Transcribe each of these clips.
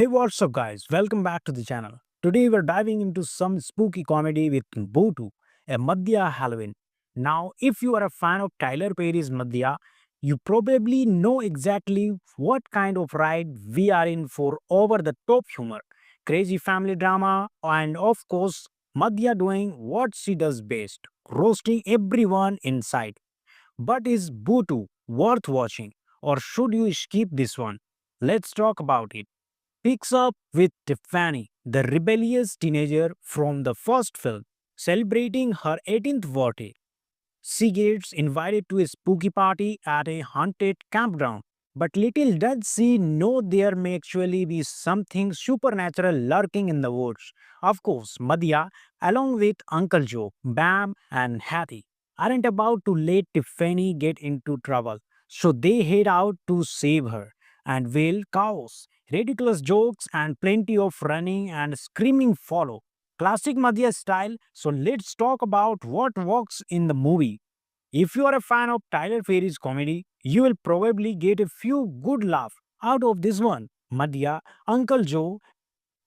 Hey, what's up, guys? Welcome back to the channel. Today, we're diving into some spooky comedy with Botu, a Madhya Halloween. Now, if you are a fan of Tyler Perry's Madhya, you probably know exactly what kind of ride we are in for over the top humor, crazy family drama, and of course, Madhya doing what she does best roasting everyone inside. But is Botu worth watching, or should you skip this one? Let's talk about it. Picks up with Tiffany, the rebellious teenager from the first film, celebrating her 18th birthday. She gets invited to a spooky party at a haunted campground. But little does she know there may actually be something supernatural lurking in the woods. Of course, Madhya, along with Uncle Joe, Bam, and Hattie, aren't about to let Tiffany get into trouble. So they head out to save her. And will chaos, ridiculous jokes, and plenty of running and screaming follow. Classic Madhya style. So let's talk about what works in the movie. If you are a fan of Tyler Perry's comedy, you will probably get a few good laughs out of this one. Madhya, Uncle Joe,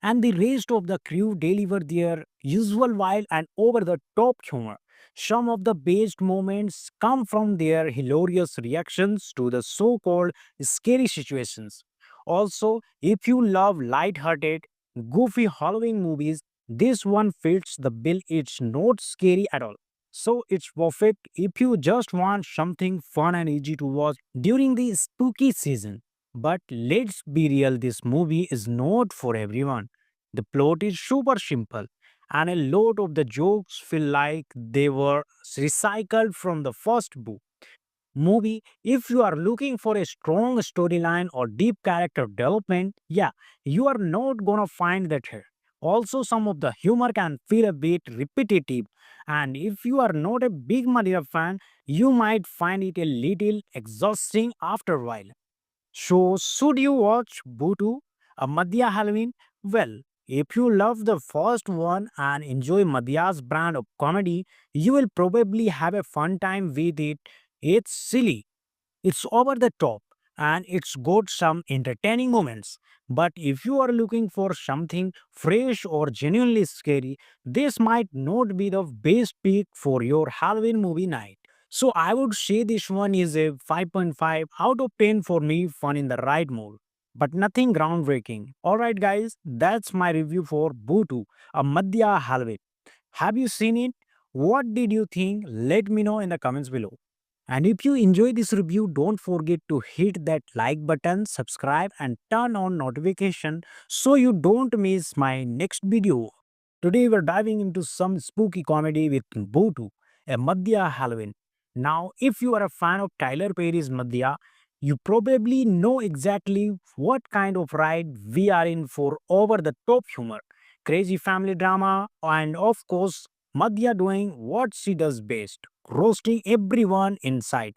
and the rest of the crew deliver their usual wild and over the top humor. Some of the best moments come from their hilarious reactions to the so called scary situations. Also, if you love light-hearted, goofy Halloween movies, this one fits the bill. It's not scary at all. So it's perfect if you just want something fun and easy to watch during the spooky season. But let's be real, this movie is not for everyone. The plot is super simple, and a lot of the jokes feel like they were recycled from the first book. Movie, if you are looking for a strong storyline or deep character development, yeah, you are not gonna find that here. Also, some of the humor can feel a bit repetitive, and if you are not a big Maria fan, you might find it a little exhausting after a while. So, should you watch Bhutu, a Madhya Halloween? Well, if you love the first one and enjoy Madhya's brand of comedy, you will probably have a fun time with it. It's silly, it's over the top, and it's got some entertaining moments. But if you are looking for something fresh or genuinely scary, this might not be the best pick for your Halloween movie night. So I would say this one is a 5.5 out of 10 for me, fun in the right mood. But nothing groundbreaking. Alright, guys, that's my review for Bhutu, a Madhya Halloween. Have you seen it? What did you think? Let me know in the comments below. And if you enjoy this review, don't forget to hit that like button, subscribe, and turn on notification so you don't miss my next video. Today we're diving into some spooky comedy with Bhutu, a Madhya Halloween. Now, if you are a fan of Tyler Perry's Madhya, you probably know exactly what kind of ride we are in for over the top humor, crazy family drama, and of course, Madhya doing what she does best roasting everyone inside.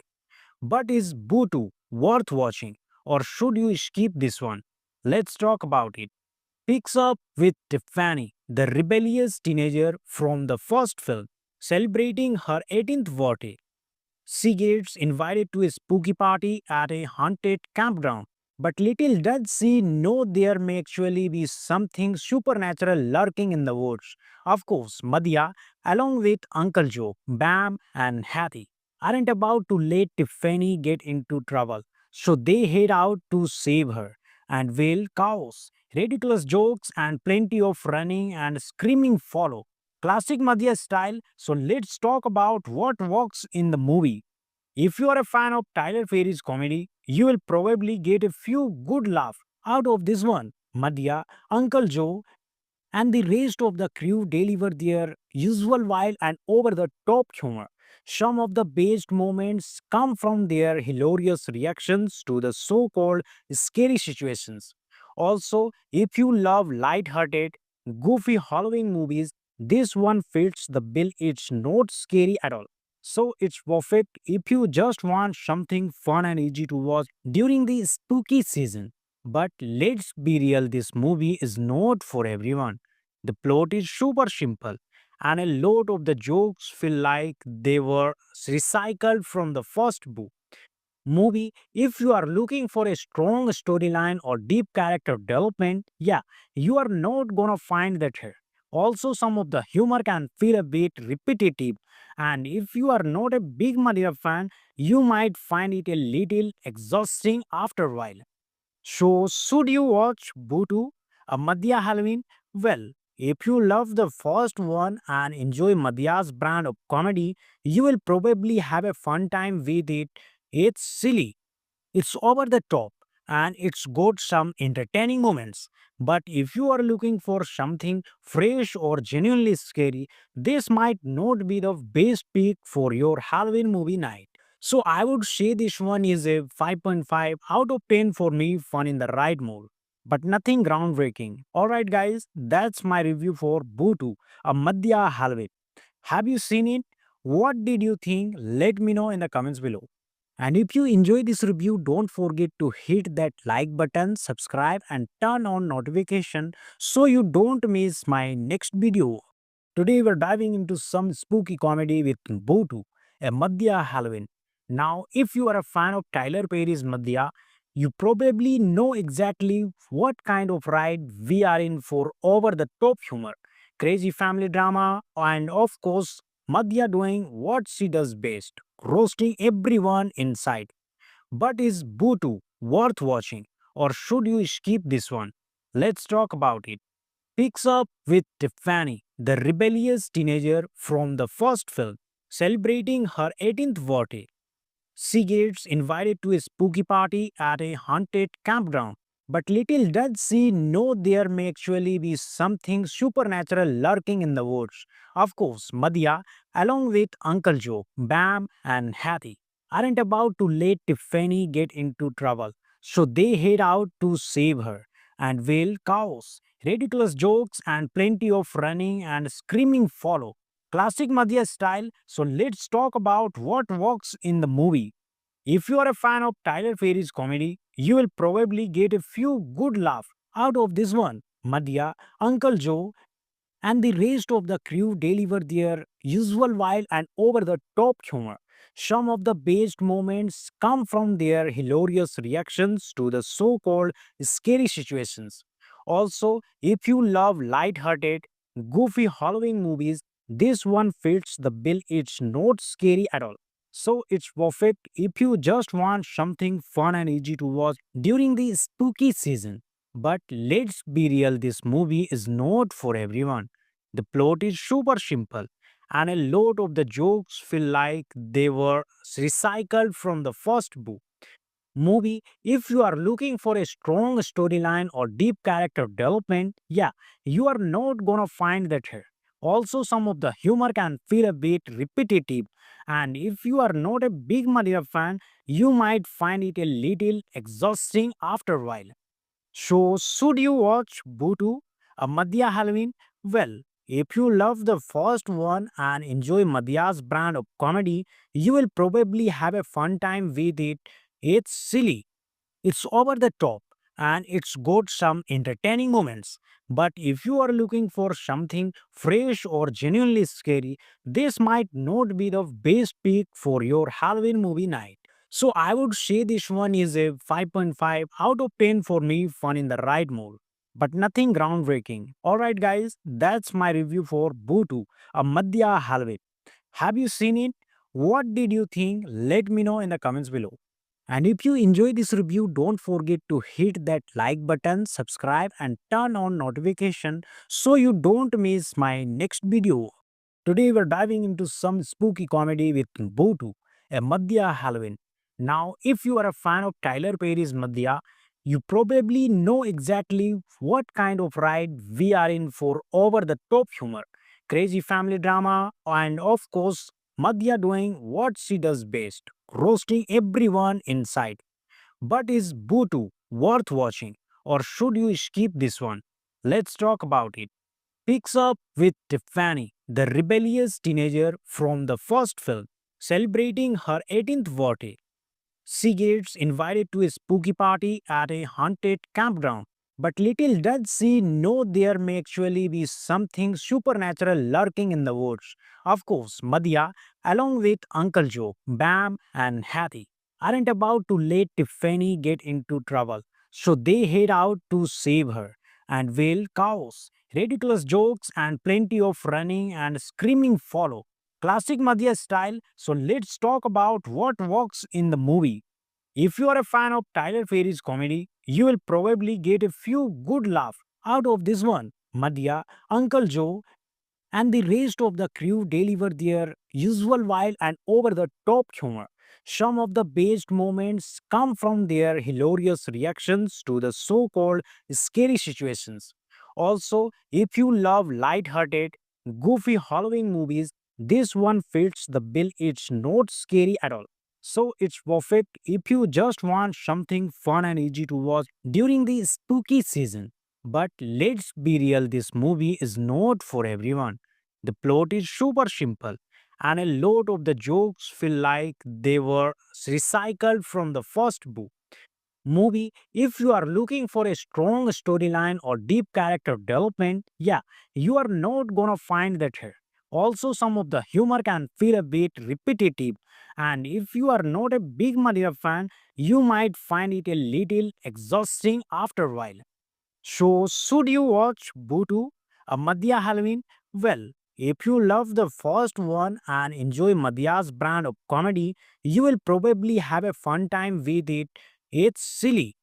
But is Bhutu worth watching, or should you skip this one? Let's talk about it. Picks up with Tiffany, the rebellious teenager from the first film, celebrating her 18th birthday. She gets invited to a spooky party at a haunted campground. But little does she know there may actually be something supernatural lurking in the woods. Of course, Madhya, along with Uncle Joe, Bam, and Hattie, aren't about to let Tiffany get into trouble. So they head out to save her. And will chaos, ridiculous jokes, and plenty of running and screaming follow. Classic Madhya style. So let's talk about what works in the movie. If you are a fan of Tyler Perry's comedy, you will probably get a few good laughs out of this one. Madhya, Uncle Joe, and the rest of the crew deliver their usual wild and over the top humor. Some of the best moments come from their hilarious reactions to the so called scary situations. Also, if you love light-hearted, goofy Halloween movies, this one fits the bill. It's not scary at all. So it's perfect if you just want something fun and easy to watch during the spooky season. But let's be real, this movie is not for everyone. The plot is super simple, and a lot of the jokes feel like they were recycled from the first book. Movie, if you are looking for a strong storyline or deep character development, yeah, you are not gonna find that here. Also, some of the humor can feel a bit repetitive, and if you are not a big Madhya fan, you might find it a little exhausting after a while. So, should you watch Bhutu, a Madhya Halloween? Well, if you love the first one and enjoy Madhya's brand of comedy, you will probably have a fun time with it. It's silly, it's over the top, and it's got some entertaining moments. But if you are looking for something fresh or genuinely scary, this might not be the best pick for your Halloween movie night. So I would say this one is a 5.5 out of 10 for me, fun in the right mood. But nothing groundbreaking. Alright, guys, that's my review for Bhutu, a Madhya Halloween. Have you seen it? What did you think? Let me know in the comments below. And if you enjoy this review, don't forget to hit that like button, subscribe and turn on notification so you don't miss my next video. Today we're diving into some spooky comedy with Bhutu, a Madhya Halloween. Now, if you are a fan of Tyler Perry's Madhya, you probably know exactly what kind of ride we are in for over the top humor, crazy family drama, and of course, Madhya doing what she does best, roasting everyone in sight. But is Bhutu worth watching, or should you skip this one? Let's talk about it. Picks up with Tiffany, the rebellious teenager from the first film, celebrating her 18th birthday. She gets invited to a spooky party at a haunted campground. But little does she know there may actually be something supernatural lurking in the woods. Of course, Madhya, along with Uncle Joe, Bam, and Hattie, aren't about to let Tiffany get into trouble. So they head out to save her. And will chaos, ridiculous jokes, and plenty of running and screaming follow. Classic Madhya style. So let's talk about what works in the movie. If you are a fan of Tyler Perry's comedy, you will probably get a few good laughs out of this one. Madhya, Uncle Joe, and the rest of the crew deliver their usual wild and over the top humor. Some of the best moments come from their hilarious reactions to the so called scary situations. Also, if you love light-hearted, goofy Halloween movies, this one fits the bill. It's not scary at all. So it's perfect if you just want something fun and easy to watch during the spooky season. But let's be real, this movie is not for everyone. The plot is super simple, and a lot of the jokes feel like they were recycled from the first book. Movie, if you are looking for a strong storyline or deep character development, yeah, you are not gonna find that here. Also, some of the humor can feel a bit repetitive, and if you are not a big Maria fan, you might find it a little exhausting after a while. So, should you watch Bhutu, a Madhya Halloween? Well, if you love the first one and enjoy Madhya's brand of comedy, you will probably have a fun time with it. It's silly, it's over the top, and it's got some entertaining moments. But if you are looking for something fresh or genuinely scary, this might not be the best pick for your Halloween movie night. So I would say this one is a 5.5 out of 10 for me, fun in the right mood. But nothing groundbreaking. Alright, guys, that's my review for Bhutu, a Madhya Halloween. Have you seen it? What did you think? Let me know in the comments below. And if you enjoy this review, don't forget to hit that like button, subscribe and turn on notification so you don't miss my next video. Today we're diving into some spooky comedy with Bhutu, a Madhya Halloween. Now, if you are a fan of Tyler Perry's Madhya, you probably know exactly what kind of ride we are in for over the top humor, crazy family drama, and of course, Madhya doing what she does best, roasting everyone in sight. But is Bhutu worth watching, or should you skip this one? Let's talk about it. Picks up with Tiffany, the rebellious teenager from the first film, celebrating her 18th birthday. She gets invited to a spooky party at a haunted campground. But little does she know there may actually be something supernatural lurking in the woods. Of course, Madhya, along with Uncle Joe, Bam, and Hattie, aren't about to let Tiffany get into trouble, so they head out to save her. And will chaos, ridiculous jokes, and plenty of running and screaming follow. Classic Madhya style, so let's talk about what works in the movie. If you are a fan of Tyler Perry's comedy, you will probably get a few good laughs out of this one. Madhya, Uncle Joe, and the rest of the crew deliver their usual wild and over the top humor. Some of the best moments come from their hilarious reactions to the so called scary situations. Also, if you love light-hearted, goofy Halloween movies, this one fits the bill. It's not scary at all. So it's perfect if you just want something fun and easy to watch during the spooky season. But let's be real, this movie is not for everyone. The plot is super simple, and a lot of the jokes feel like they were recycled from the first book. Movie, if you are looking for a strong storyline or deep character development, yeah, you are not gonna find that here. Also, some of the humor can feel a bit repetitive, and if you are not a big Maria fan, you might find it a little exhausting after a while. So, should you watch Bhutu, a Madhya Halloween? Well, if you love the first one and enjoy Madhya's brand of comedy, you will probably have a fun time with it. It's silly,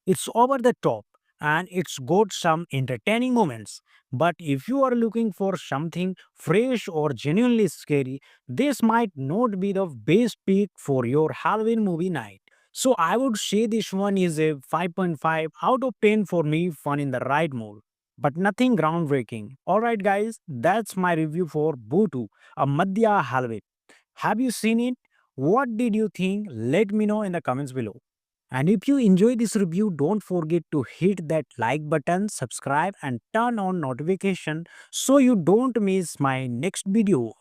it's over the top, and it's got some entertaining moments. But if you are looking for something fresh or genuinely scary, this might not be the best pick for your Halloween movie night. So I would say this one is a 5.5 out of 10 for me, fun in the right mood. But nothing groundbreaking. Alright, guys, that's my review for Bhutu, a Madhya Halloween. Have you seen it? What did you think? Let me know in the comments below. And if you enjoy this review, don't forget to hit that like button, subscribe, and turn on notification so you don't miss my next video.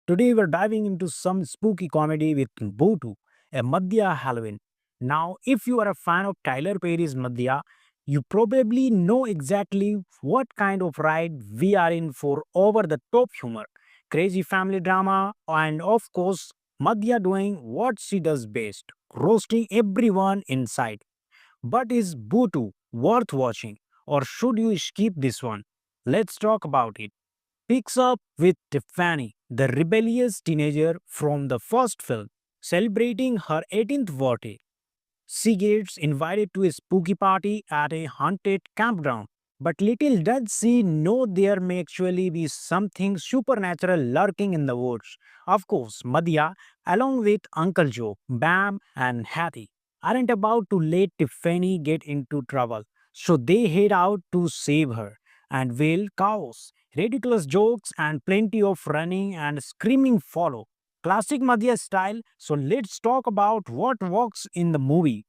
Today we're diving into some spooky comedy with Bhutu, a Madhya Halloween. Now, if you are a fan of Tyler Perry's Madhya, you probably know exactly what kind of ride we are in for over the top humor, crazy family drama, and of course, Madhya doing what she does best, roasting everyone in sight. But is Bhutu worth watching, or should you skip this one? Let's talk about it. Picks up with Tiffany, the rebellious teenager from the first film, celebrating her 18th birthday. She gets invited to a spooky party at a haunted campground. But little does she know there may actually be something supernatural lurking in the woods. Of course, Madhya, along with Uncle Joe, Bam, and Hattie, aren't about to let Tiffany get into trouble. So they head out to save her. And will chaos, ridiculous jokes, and plenty of running and screaming follow. Classic Madhya style, so let's talk about what works in the movie.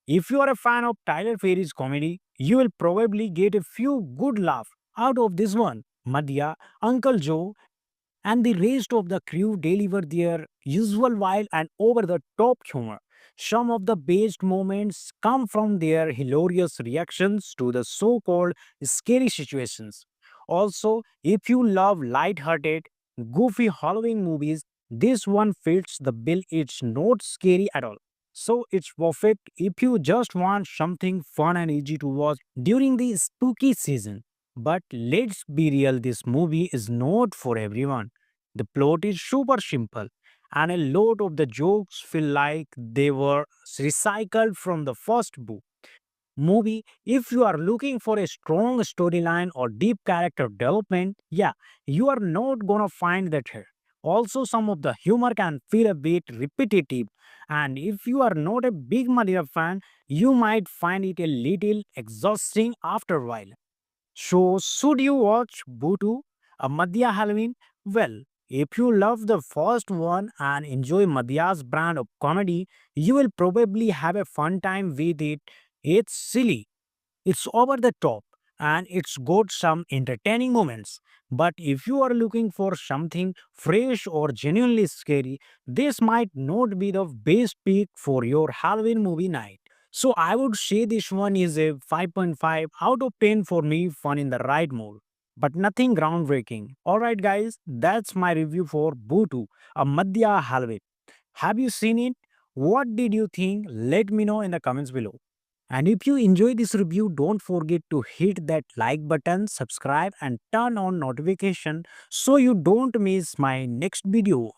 If you are a fan of Tyler Perry's comedy, you will probably get a few good laughs out of this one. Madhya, Uncle Joe, and the rest of the crew deliver their usual wild and over the top humor. Some of the best moments come from their hilarious reactions to the so called scary situations. Also, if you love light-hearted, goofy Halloween movies, this one fits the bill. It's not scary at all. So it's perfect if you just want something fun and easy to watch during the spooky season. But let's be real, this movie is not for everyone. The plot is super simple, and a lot of the jokes feel like they were recycled from the first book. Movie, if you are looking for a strong storyline or deep character development, yeah, you are not gonna find that here. Also, some of the humor can feel a bit repetitive, and if you are not a big Maria fan, you might find it a little exhausting after a while. So, should you watch Bhutu, a Madhya Halloween? Well, if you love the first one and enjoy Madhya's brand of comedy, you will probably have a fun time with it. It's silly, it's over the top, and it's got some entertaining moments. But if you are looking for something fresh or genuinely scary, this might not be the best pick for your Halloween movie night. So I would say this one is a 5.5 out of 10 for me, fun in the right mood. But nothing groundbreaking. Alright, guys, that's my review for Bhutu, a Madhya Halloween. Have you seen it? What did you think? Let me know in the comments below. And if you enjoy this review, don't forget to hit that like button, subscribe, and turn on notification so you don't miss my next video.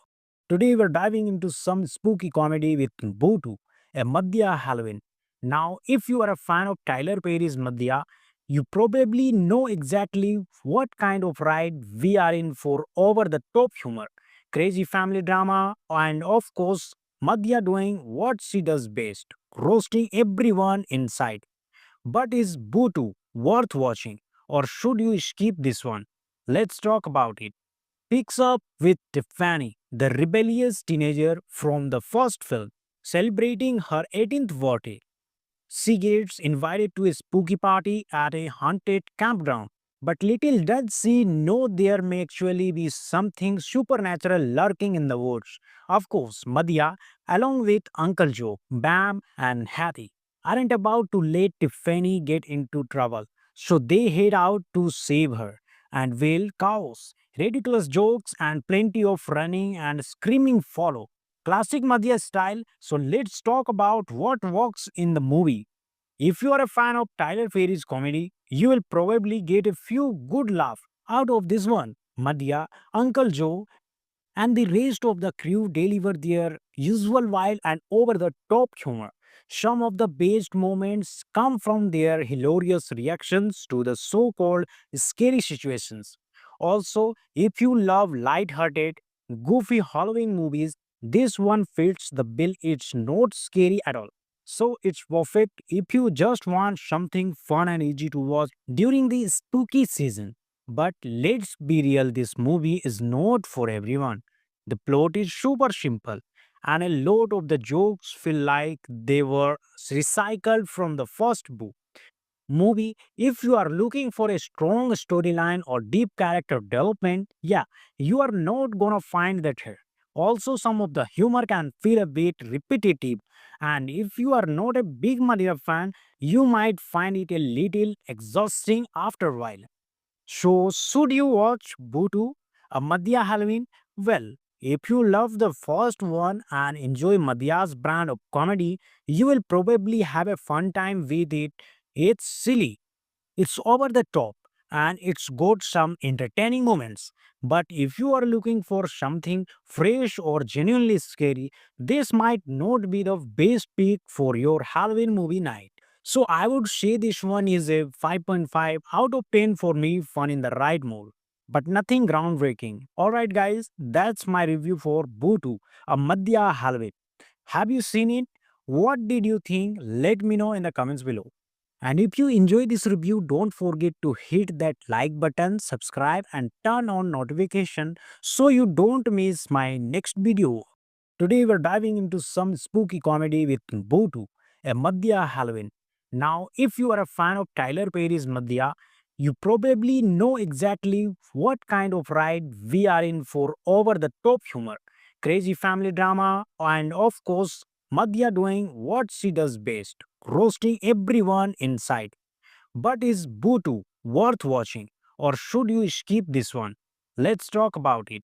Today we're diving into some spooky comedy with Bootu, a Madhya Halloween. Now, if you are a fan of Tyler Perry's Madhya, you probably know exactly what kind of ride we are in for over the top humor, crazy family drama, and of course, Madhya doing what she does best, roasting everyone in sight. But is Bootu worth watching, or should you skip this one? Let's talk about it. Picks up with Tiffany, the rebellious teenager from the first film, celebrating her 18th birthday. She gets invited to a spooky party at a haunted campground. But little does she know there may actually be something supernatural lurking in the woods. Of course, Madhya, along with Uncle Joe, Bam, and Hattie, aren't about to let Tiffany get into trouble. So they head out to save her. And will chaos, ridiculous jokes, and plenty of running and screaming follow. Classic Madhya style. So let's talk about what works in the movie. If you are a fan of Tyler Perry's comedy, you will probably get a few good laughs out of this one. Madhya, Uncle Joe, and the rest of the crew deliver their usual wild and over the top humor. Some of the best moments come from their hilarious reactions to the so called scary situations. Also, if you love light-hearted, goofy Halloween movies, this one fits the bill. It's not scary at all. So it's perfect if you just want something fun and easy to watch during the spooky season. But let's be real, this movie is not for everyone. The plot is super simple, and a lot of the jokes feel like they were recycled from the first book. Movie, if you are looking for a strong storyline or deep character development, yeah, you are not gonna find that here. Also, some of the humor can feel a bit repetitive, and if you are not a big Maria fan, you might find it a little exhausting after a while. So, should you watch Bootu, a Madhya Halloween? Well, if you love the first one and enjoy Madhya's brand of comedy, you will probably have a fun time with it. It's silly, it's over the top, and it's got some entertaining moments. But if you are looking for something fresh or genuinely scary, this might not be the best pick for your Halloween movie night. So I would say this one is a 5.5 out of 10 for me, fun in the right mood. But nothing groundbreaking. Alright, guys, that's my review for Bootu, a Madhya Halloween. Have you seen it? What did you think? Let me know in the comments below. And if you enjoy this review, don't forget to hit that like button, subscribe, and turn on notification so you don't miss my next video. Today we're diving into some spooky comedy with Bootu, a Madhya Halloween. Now, if you are a fan of Tyler Perry's Madhya, you probably know exactly what kind of ride we are in for over the top humor, crazy family drama, and of course, Madhya doing what she does best, roasting everyone in sight. But is Bootu worth watching, or should you skip this one? Let's talk about it.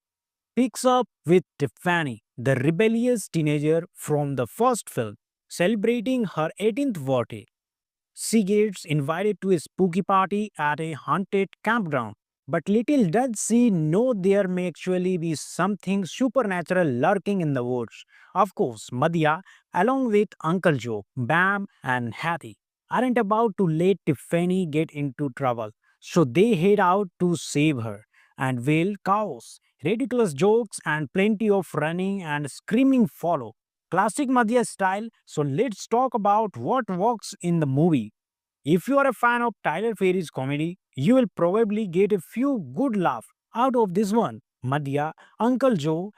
Picks up with Tiffany, the rebellious teenager from the first film, celebrating her 18th birthday. She gets invited to a spooky party at a haunted campground. But little does she know there may actually be something supernatural lurking in the woods. Of course, Madhya, along with Uncle Joe, Bam, and Hattie, aren't about to let Tiffany get into trouble. So they head out to save her. And will chaos, ridiculous jokes, and plenty of running and screaming follow. Classic Madhya style. So let's talk about what works in the movie. If you are a fan of Tyler Perry's comedy, you will probably get a few good laughs out of this one. Madhya, Uncle Joe,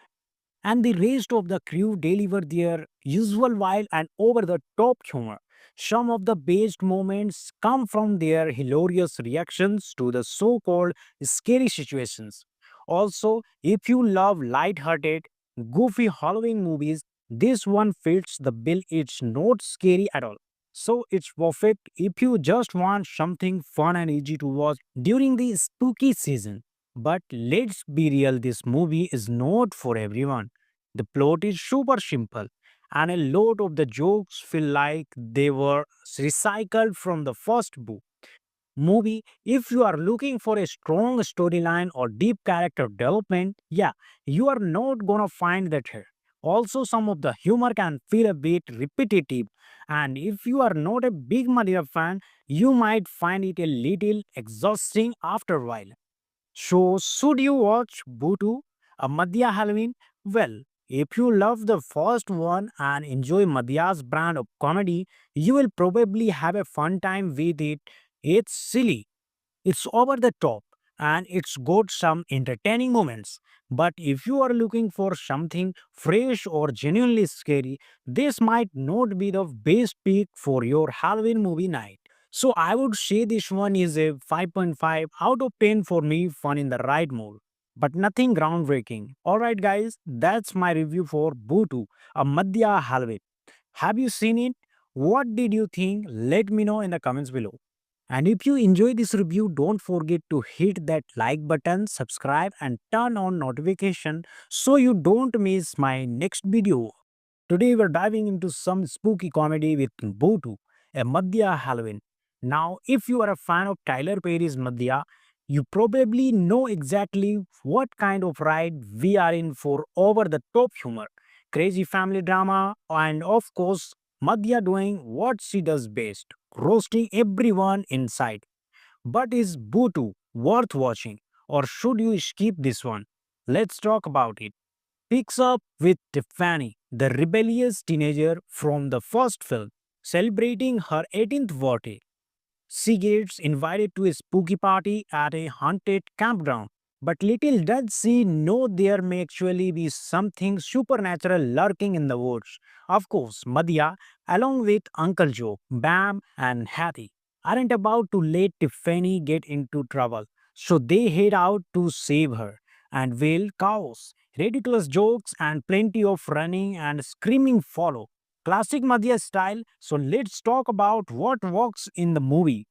and the rest of the crew deliver their usual wild and over the top humor. Some of the best moments come from their hilarious reactions to the so called scary situations. Also, if you love light-hearted, goofy Halloween movies, this one fits the bill. It's not scary at all. So it's perfect if you just want something fun and easy to watch during the spooky season. But let's be real, this movie is not for everyone. The plot is super simple, and a lot of the jokes feel like they were recycled from the first book. Movie, if you are looking for a strong storyline or deep character development, yeah, you are not gonna find that here. Also, some of the humor can feel a bit repetitive, and if you are not a big Madhya fan, you might find it a little exhausting after a while. So, should you watch Bhutu, a Madhya Halloween? Well, if you love the first one and enjoy Madhya's brand of comedy, you will probably have a fun time with it. It's silly, it's over the top, and it's got some entertaining moments. But if you are looking for something fresh or genuinely scary, this might not be the best pick for your Halloween movie night. So I would say this one is a 5.5 out of 10 for me, fun in the right mood. But nothing groundbreaking. Alright, guys, that's my review for Bhutu, a Madhya Halloween. Have you seen it? What did you think? Let me know in the comments below. And if you enjoy this review, don't forget to hit that like button, subscribe and turn on notification so you don't miss my next video. Today we're diving into some spooky comedy with Bhutu, a Madhya Halloween. Now, if you are a fan of Tyler Perry's Madhya, you probably know exactly what kind of ride we are in for over the top humor, crazy family drama, and of course, Madhya doing what she does best, roasting everyone in sight. But is Bhutu worth watching, or should you skip this one? Let's talk about it. Picks up with Tiffany, the rebellious teenager from the first film, celebrating her 18th birthday. She gets invited to a spooky party at a haunted campground. But little does she know there may actually be something supernatural lurking in the woods. Of course, Madhya, along with Uncle Joe, Bam, and Hattie, aren't about to let Tiffany get into trouble. So they head out to save her. And will chaos, ridiculous jokes, and plenty of running and screaming follow. Classic Madhya style. So let's talk about what works in the movie.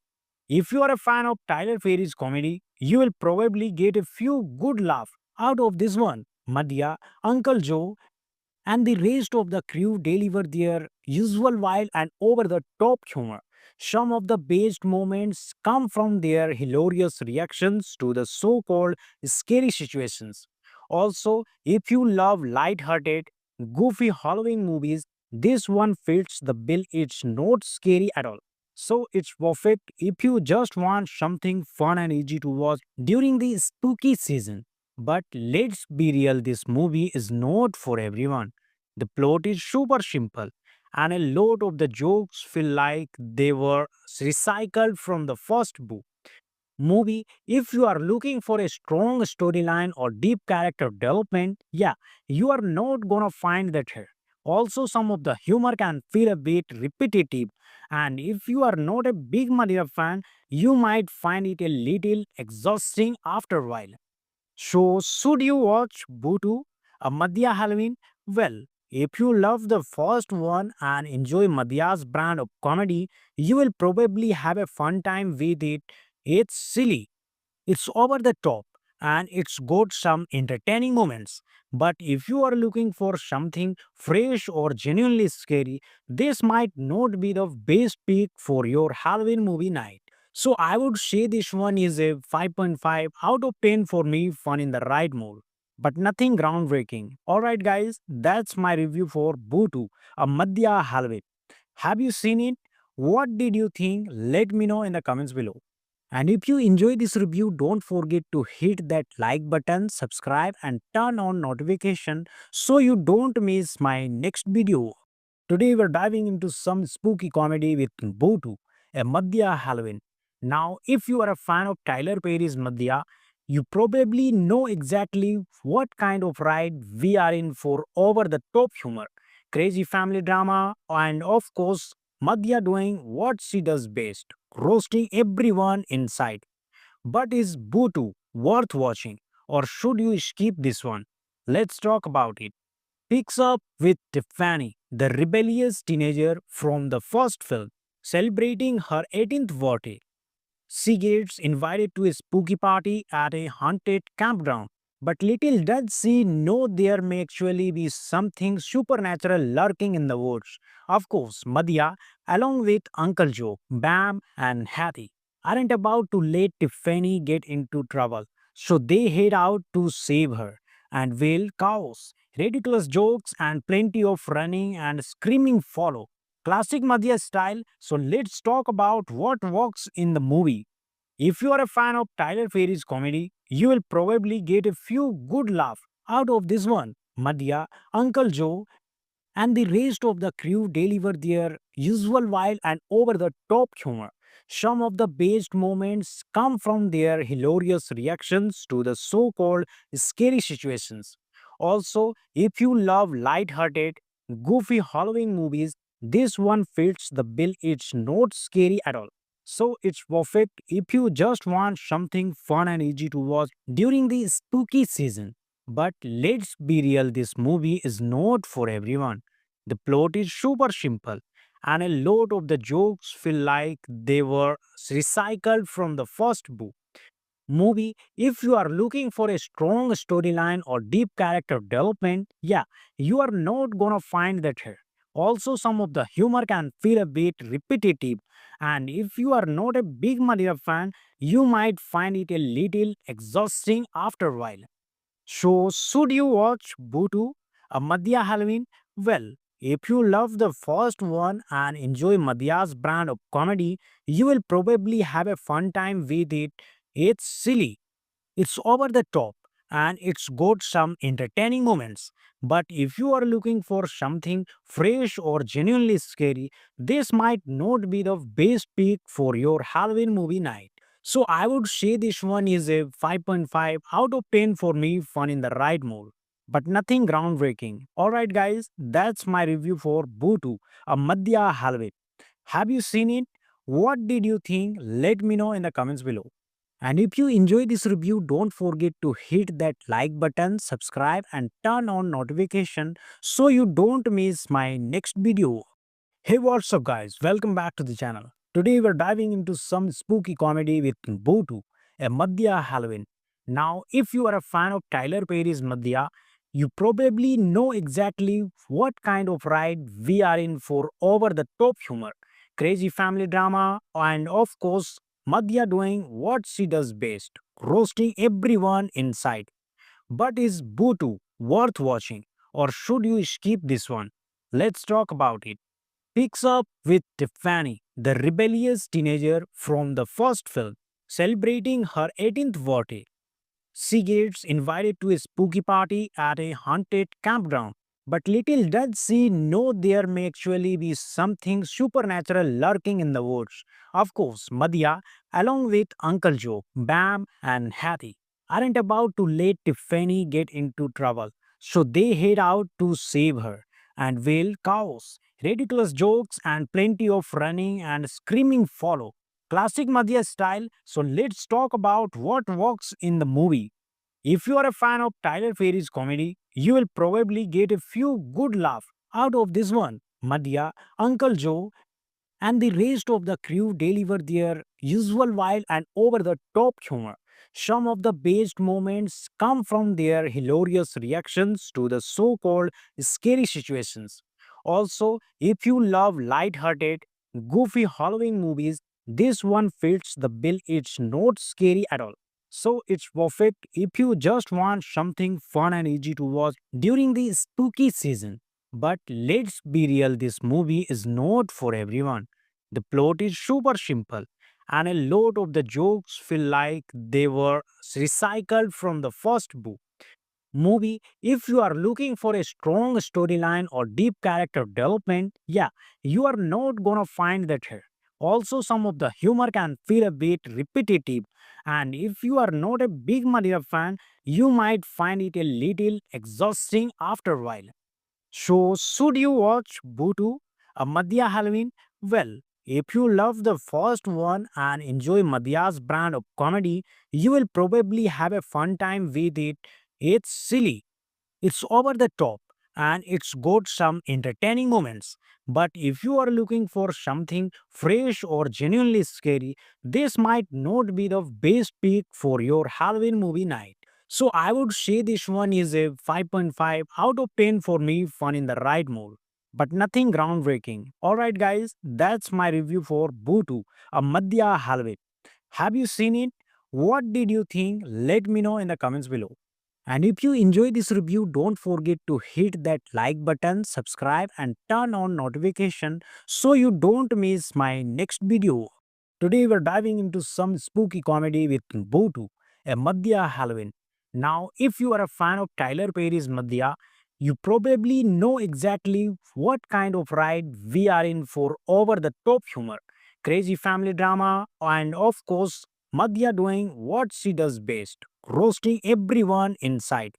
If you are a fan of Tyler Perry's comedy, you will probably get a few good laughs out of this one. Madhya, Uncle Joe, and the rest of the crew deliver their usual wild and over the top humor. Some of the best moments come from their hilarious reactions to the so called scary situations. Also, if you love light-hearted, goofy Halloween movies, this one fits the bill. It's not scary at all. So it's perfect if you just want something fun and easy to watch during the spooky season. But let's be real, this movie is not for everyone. The plot is super simple, and a lot of the jokes feel like they were recycled from the first book. Movie, if you are looking for a strong storyline or deep character development, yeah, you are not gonna find that here. Also, some of the humor can feel a bit repetitive, and if you are not a big Maria fan, you might find it a little exhausting after a while. So, should you watch Bhutu, a Madhya Halloween? Well, if you love the first one and enjoy Madhya's brand of comedy, you will probably have a fun time with it. It's silly, it's over the top, and it's got some entertaining moments. But if you are looking for something fresh or genuinely scary, this might not be the best pick for your Halloween movie night. So I would say this one is a 5.5 out of 10 for me, fun in the right mood. But nothing groundbreaking. Alright, guys, that's my review for Bhutu, a Madhya Halloween. Have you seen it? What did you think? Let me know in the comments below. And if you enjoy this review, don't forget to hit that like button, subscribe and turn on notification so you don't miss my next video. Today we're diving into some spooky comedy with Bhutu, a Madhya Halloween. Now, if you are a fan of Tyler Perry's Madhya, you probably know exactly what kind of ride we are in for over the top humor, crazy family drama, and of course, Madhya doing what she does best, roasting everyone in sight. But is Bhutu worth watching, or should you skip this one? Let's talk about it. Picks up with Tiffany, the rebellious teenager from the first film, celebrating her 18th birthday. She gets invited to a spooky party at a haunted campground. But little does she know there may actually be something supernatural lurking in the woods. Of course, Madhya, along with Uncle Joe, Bam, and Hattie, aren't about to let Tiffany get into trouble. So they head out to save her. And will chaos, ridiculous jokes, and plenty of running and screaming follow. Classic Madhya style. So let's talk about what works in the movie. If you are a fan of Tyler Perry's comedy, you will probably get a few good laughs out of this one. Madhya, Uncle Joe, and the rest of the crew deliver their usual wild and over the top humor. Some of the best moments come from their hilarious reactions to the so called scary situations. Also, if you love light-hearted, goofy Halloween movies, this one fits the bill. It's not scary at all. So it's perfect if you just want something fun and easy to watch during the spooky season. But let's be real, this movie is not for everyone. The plot is super simple, and a lot of the jokes feel like they were recycled from the first book. Movie, if you are looking for a strong storyline or deep character development, yeah, you are not gonna find that here. Also, some of the humor can feel a bit repetitive, and if you are not a big Maria fan, you might find it a little exhausting after a while. So, should you watch Bhutu, a Madhya Halloween? Well, if you love the first one and enjoy Madhya's brand of comedy, you will probably have a fun time with it. It's silly, it's over the top, and it's got some entertaining moments. But if you are looking for something fresh or genuinely scary, this might not be the best pick for your Halloween movie night. So I would say this one is a 5.5 out of 10 for me, fun in the right mood. But nothing groundbreaking. Alright, guys, that's my review for Bhutu, a Madhya Halloween. Have you seen it? What did you think? Let me know in the comments below. And if you enjoy this review, don't forget to hit that like button, subscribe, and turn on notification so you don't miss my next video. Hey, what's up, guys? Welcome back to the channel. Today, we're diving into some spooky comedy with Botu, a Madhya Halloween. Now, if you are a fan of Tyler Perry's Madhya, you probably know exactly what kind of ride we are in for over the top humor, crazy family drama, and of course, Madhya doing what she does best, roasting everyone in sight. But is Botu worth watching, or should you skip this one? Let's talk about it. Picks up with Tiffany, the rebellious teenager from the first film, celebrating her 18th birthday. She gets invited to a spooky party at a haunted campground. But little does she know there may actually be something supernatural lurking in the woods. Of course, Madhya, along with Uncle Joe, Bam, and Hattie, aren't about to let Tiffany get into trouble. So they head out to save her. And will chaos, ridiculous jokes, and plenty of running and screaming follow. Classic Madhya style. So let's talk about what works in the movie. If you are a fan of Tyler Perry's comedy, you will probably get a few good laughs out of this one. Madhya, Uncle Joe, and the rest of the crew deliver their usual wild and over the top humor. Some of the best moments come from their hilarious reactions to the so called scary situations. Also, if you love light-hearted, goofy Halloween movies, this one fits the bill. It's not scary at all. So it's perfect if you just want something fun and easy to watch during the spooky season. But let's be real, this movie is not for everyone. The plot is super simple, and a lot of the jokes feel like they were recycled from the first book. Movie, if you are looking for a strong storyline or deep character development, yeah, you are not gonna find that here. Also, some of the humor can feel a bit repetitive, and if you are not a big Maria fan, you might find it a little exhausting after a while. So, should you watch Bhutu, a Madhya Halloween? Well, if you love the first one and enjoy Madhya's brand of comedy, you will probably have a fun time with it. It's silly, it's over the top, and it's got some entertaining moments. But if you are looking for something fresh or genuinely scary, this might not be the best pick for your Halloween movie night. So I would say this one is a 5.5 out of 10 for me, fun in the right mood. But nothing groundbreaking. Alright guys, that's my review for Bootu, a Madhya Halvet. Have you seen it? What did you think? Let me know in the comments below. And if you enjoy this review, don't forget to hit that like button, subscribe and turn on notification so you don't miss my next video. Today we're diving into some spooky comedy with Bootu, a Madhya Halloween. Now, if you are a fan of Tyler Perry's Madhya, you probably know exactly what kind of ride we are in for over the top humor, crazy family drama, and of course, Madhya doing what she does best, roasting everyone in sight.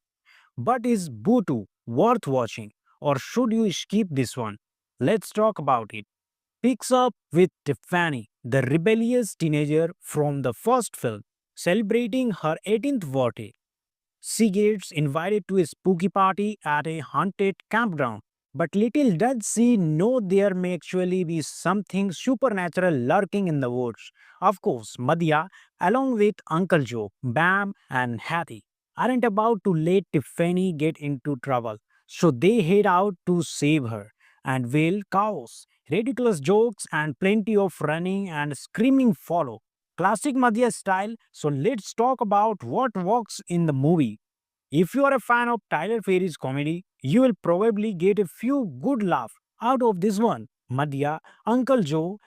But is Bootu worth watching, or should you skip this one? Let's talk about it. Picks up with Tiffany, the rebellious teenager from the first film, celebrating her 18th birthday. She gets invited to a spooky party at a haunted campground. But little does she know there may actually be something supernatural lurking in the woods. Of course, Madhya, along with Uncle Joe, Bam, and Hattie, aren't about to let Tiffany get into trouble. So they head out to save her. And will chaos, ridiculous jokes, and plenty of running and screaming follow. Classic Madhya style. So let's talk about what works in the movie. If you are a fan of Tyler Perry's comedy, you will probably get a few good laughs out of this one. Madhya, Uncle Joe,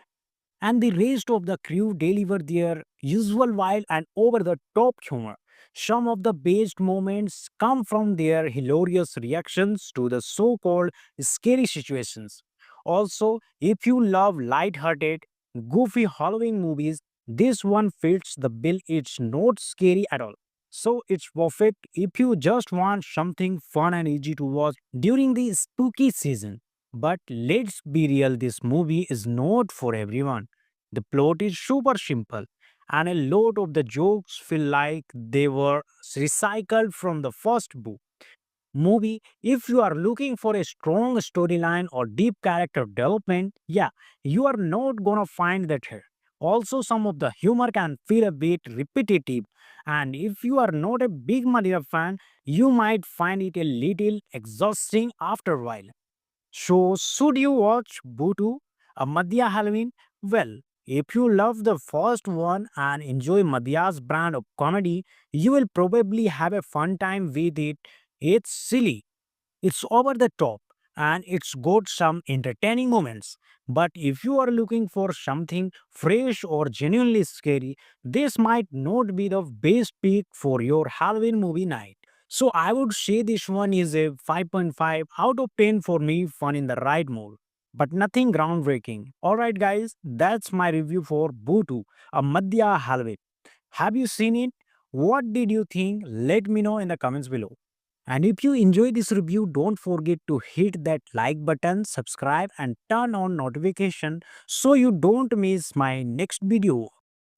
and the rest of the crew deliver their usual wild and over the top humor. Some of the best moments come from their hilarious reactions to the so called scary situations. Also, if you love light-hearted, goofy Halloween movies, this one fits the bill. It's not scary at all. So it's perfect if you just want something fun and easy to watch during the spooky season. But let's be real, this movie is not for everyone. The plot is super simple, and a lot of the jokes feel like they were recycled from the first book. Movie, if you are looking for a strong storyline or deep character development, yeah, you are not gonna find that here. Also, some of the humor can feel a bit repetitive, and if you are not a big Maria fan, you might find it a little exhausting after a while. So, should you watch Bootu, a Madhya Halloween? Well, if you love the first one and enjoy Madhya's brand of comedy, you will probably have a fun time with it. It's silly, it's over the top, and it's got some entertaining moments. But if you are looking for something fresh or genuinely scary, this might not be the best pick for your Halloween movie night. So I would say this one is a 5.5 out of 10 for me, fun in the right mood. But nothing groundbreaking. Alright guys, that's my review for Bootu, a Madhya Halloween. Have you seen it? What did you think? Let me know in the comments below. And if you enjoy this review, don't forget to hit that like button, subscribe and turn on notification so you don't miss my next video.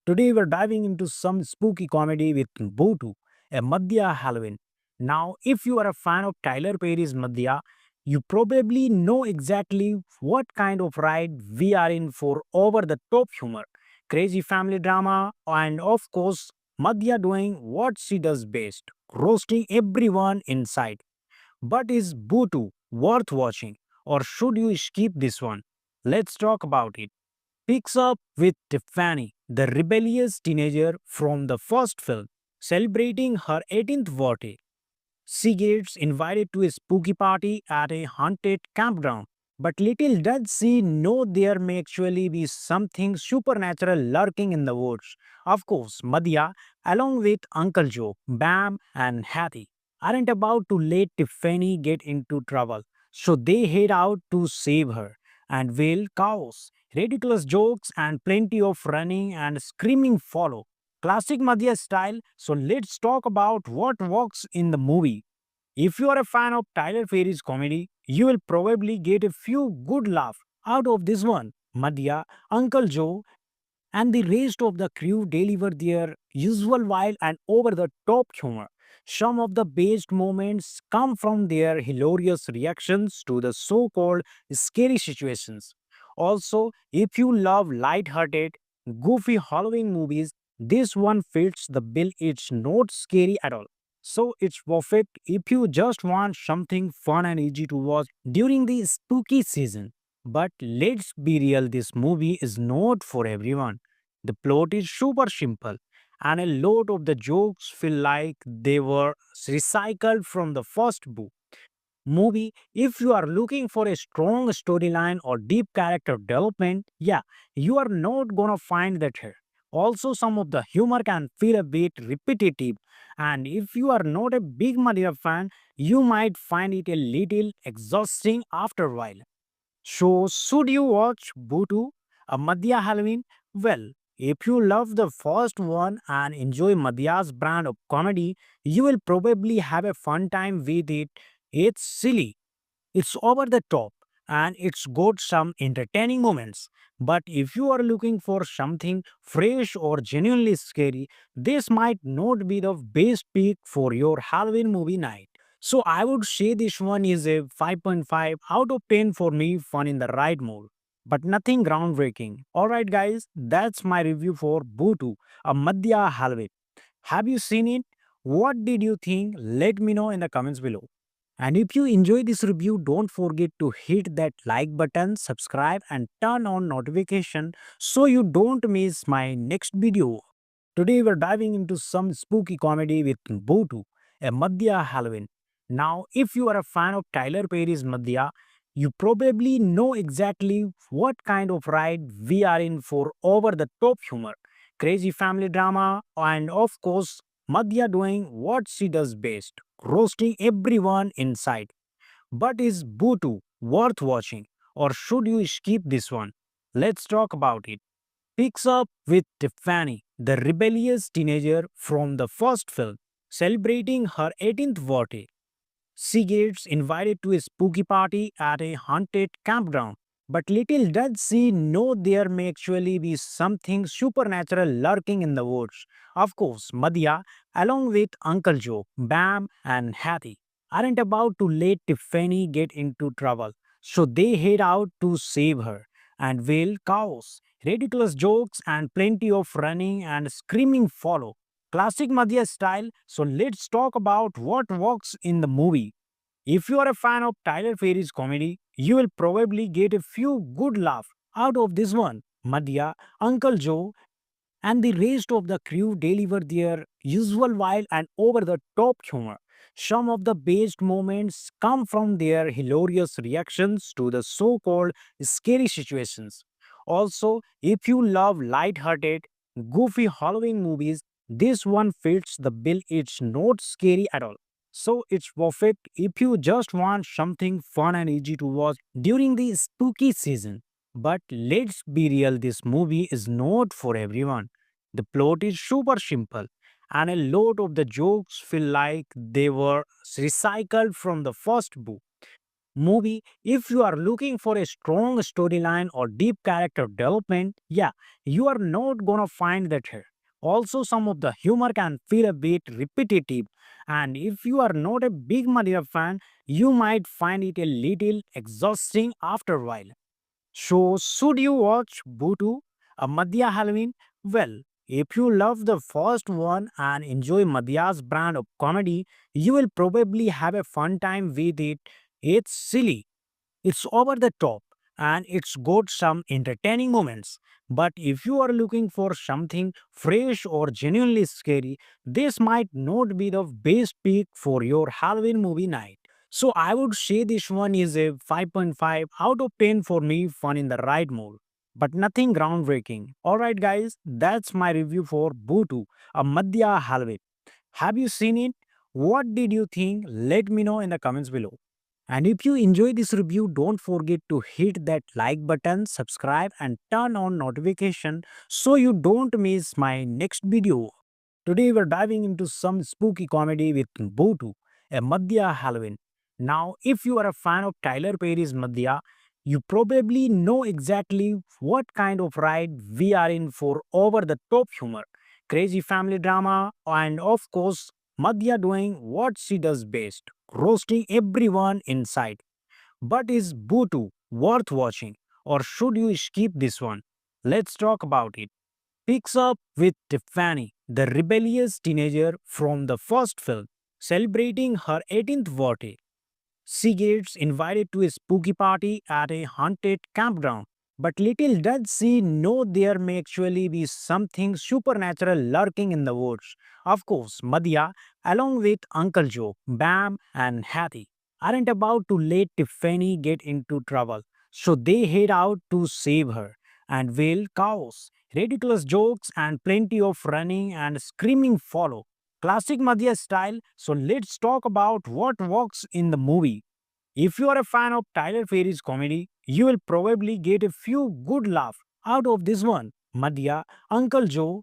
Today we're diving into some spooky comedy with Bootu, a Madhya Halloween. Now, if you are a fan of Tyler Perry's Madhya, you probably know exactly what kind of ride we are in for over the top humor, crazy family drama, and of course, Madhya doing what she does best, roasting everyone in sight. But is Bootu worth watching, or should you skip this one? Let's talk about it. Picks up with Tiffany, the rebellious teenager from the first film, celebrating her 18th birthday. She gets invited to a spooky party at a haunted campground. But little does she know there may actually be something supernatural lurking in the woods. Of course, Madhya, along with Uncle Joe, Bam, and Hattie, aren't about to let Tiffany get into trouble. So they head out to save her. And will chaos, ridiculous jokes, and plenty of running and screaming follow. Classic Madhya style. So let's talk about what works in the movie. If you are a fan of Tyler Perry's comedy, you will probably get a few good laughs out of this one. Madhya, Uncle Joe, and the rest of the crew deliver their usual wild and over the top humor. Some of the best moments come from their hilarious reactions to the so called scary situations. Also, if you love light-hearted, goofy Halloween movies, this one fits the bill. It's not scary at all. So it's perfect if you just want something fun and easy to watch during the spooky season. But let's be real, this movie is not for everyone. The plot is super simple, and a lot of the jokes feel like they were recycled from the first book movie. If you are looking for a strong storyline or deep character development, yeah, you are not gonna find that here. Also, some of the humor can feel a bit repetitive, and if you are not a big Maria fan, you might find it a little exhausting after a while. So, should you watch Bhutu, a Madhya Halloween? Well, if you love the first one and enjoy Madhya's brand of comedy, you will probably have a fun time with it. It's silly, it's over the top, and it's got some entertaining moments. But if you are looking for something fresh or genuinely scary, this might not be the best pick for your Halloween movie night. So I would say this one is a 5.5 out of 10 for me, fun in the right mood. But nothing groundbreaking. Alright, guys, that's my review for Bhutu, a Madhya Halloween. Have you seen it? What did you think? Let me know in the comments below. And if you enjoy this review, don't forget to hit that like button, subscribe and turn on notification so you don't miss my next video. Today we're diving into some spooky comedy with Bhutu, a Madhya Halloween. Now, if you are a fan of Tyler Perry's Madhya, you probably know exactly what kind of ride we are in for over the top humor, crazy family drama, and of course, Madhya doing what she does best, roasting everyone in sight. But is Bhutu worth watching, or should you skip this one? Let's talk about it. Picks up with Tiffany, the rebellious teenager from the first film, celebrating her 18th birthday. She gets invited to a spooky party at a haunted campground. But little does she know there may actually be something supernatural lurking in the woods. Of course, Madhya, along with Uncle Joe, Bam, and Hattie, aren't about to let Tiffany get into trouble. So they head out to save her. And will chaos, ridiculous jokes, and plenty of running and screaming follow. Classic Madhya style. So let's talk about what works in the movie. If you are a fan of Tyler Perry's comedy, you will probably get a few good laughs out of this one. Madhya, Uncle Joe, and the rest of the crew deliver their usual wild and over the top humor. Some of the best moments come from their hilarious reactions to the so called scary situations. Also, if you love light-hearted, goofy Halloween movies, this one fits the bill. It's not scary at all. So it's perfect if you just want something fun and easy to watch during the spooky season. But let's be real, this movie is not for everyone. The plot is super simple, and a lot of the jokes feel like they were recycled from the first book movie. If you are looking for a strong storyline or deep character development, yeah, you are not gonna find that here. Also, some of the humor can feel a bit repetitive, and if you are not a big Maria fan, you might find it a little exhausting after a while. So, should you watch Bhutu, a Madhya Halloween? Well, if you love the first one and enjoy Madhya's brand of comedy, you will probably have a fun time with it. It's silly, it's over the top, and it's got some entertaining moments. But if you are looking for something fresh or genuinely scary, this might not be the best pick for your Halloween movie night. So I would say this one is a 5.5 out of 10 for me, fun in the right mood. But nothing groundbreaking. Alright, guys, that's my review for Bhutu, a Madhya Halloween. Have you seen it? What did you think? Let me know in the comments below. And if you enjoy this review, don't forget to hit that like button, subscribe and turn on notification so you don't miss my next video. Today we're diving into some spooky comedy with Bhutu, a Madhya Halloween. Now, if you are a fan of Tyler Perry's Madhya, you probably know exactly what kind of ride we are in for over the top humor, crazy family drama, and of course, Madhya doing what she does best, roasting everyone in sight. But is Bhutu worth watching, or should you skip this one? Let's talk about it. Picks up with Tiffany, the rebellious teenager from the first film, celebrating her 18th birthday. She gets invited to a spooky party at a haunted campground. But little does she know there may actually be something supernatural lurking in the woods. Of course, Madhya, along with Uncle Joe, Bam, and Hattie, aren't about to let Tiffany get into trouble. So they head out to save her. And will chaos, ridiculous jokes, and plenty of running and screaming follow. Classic Madhya style. So let's talk about what works in the movie. If you are a fan of Tyler Perry's comedy, you will probably get a few good laughs out of this one. Madhya, Uncle Joe,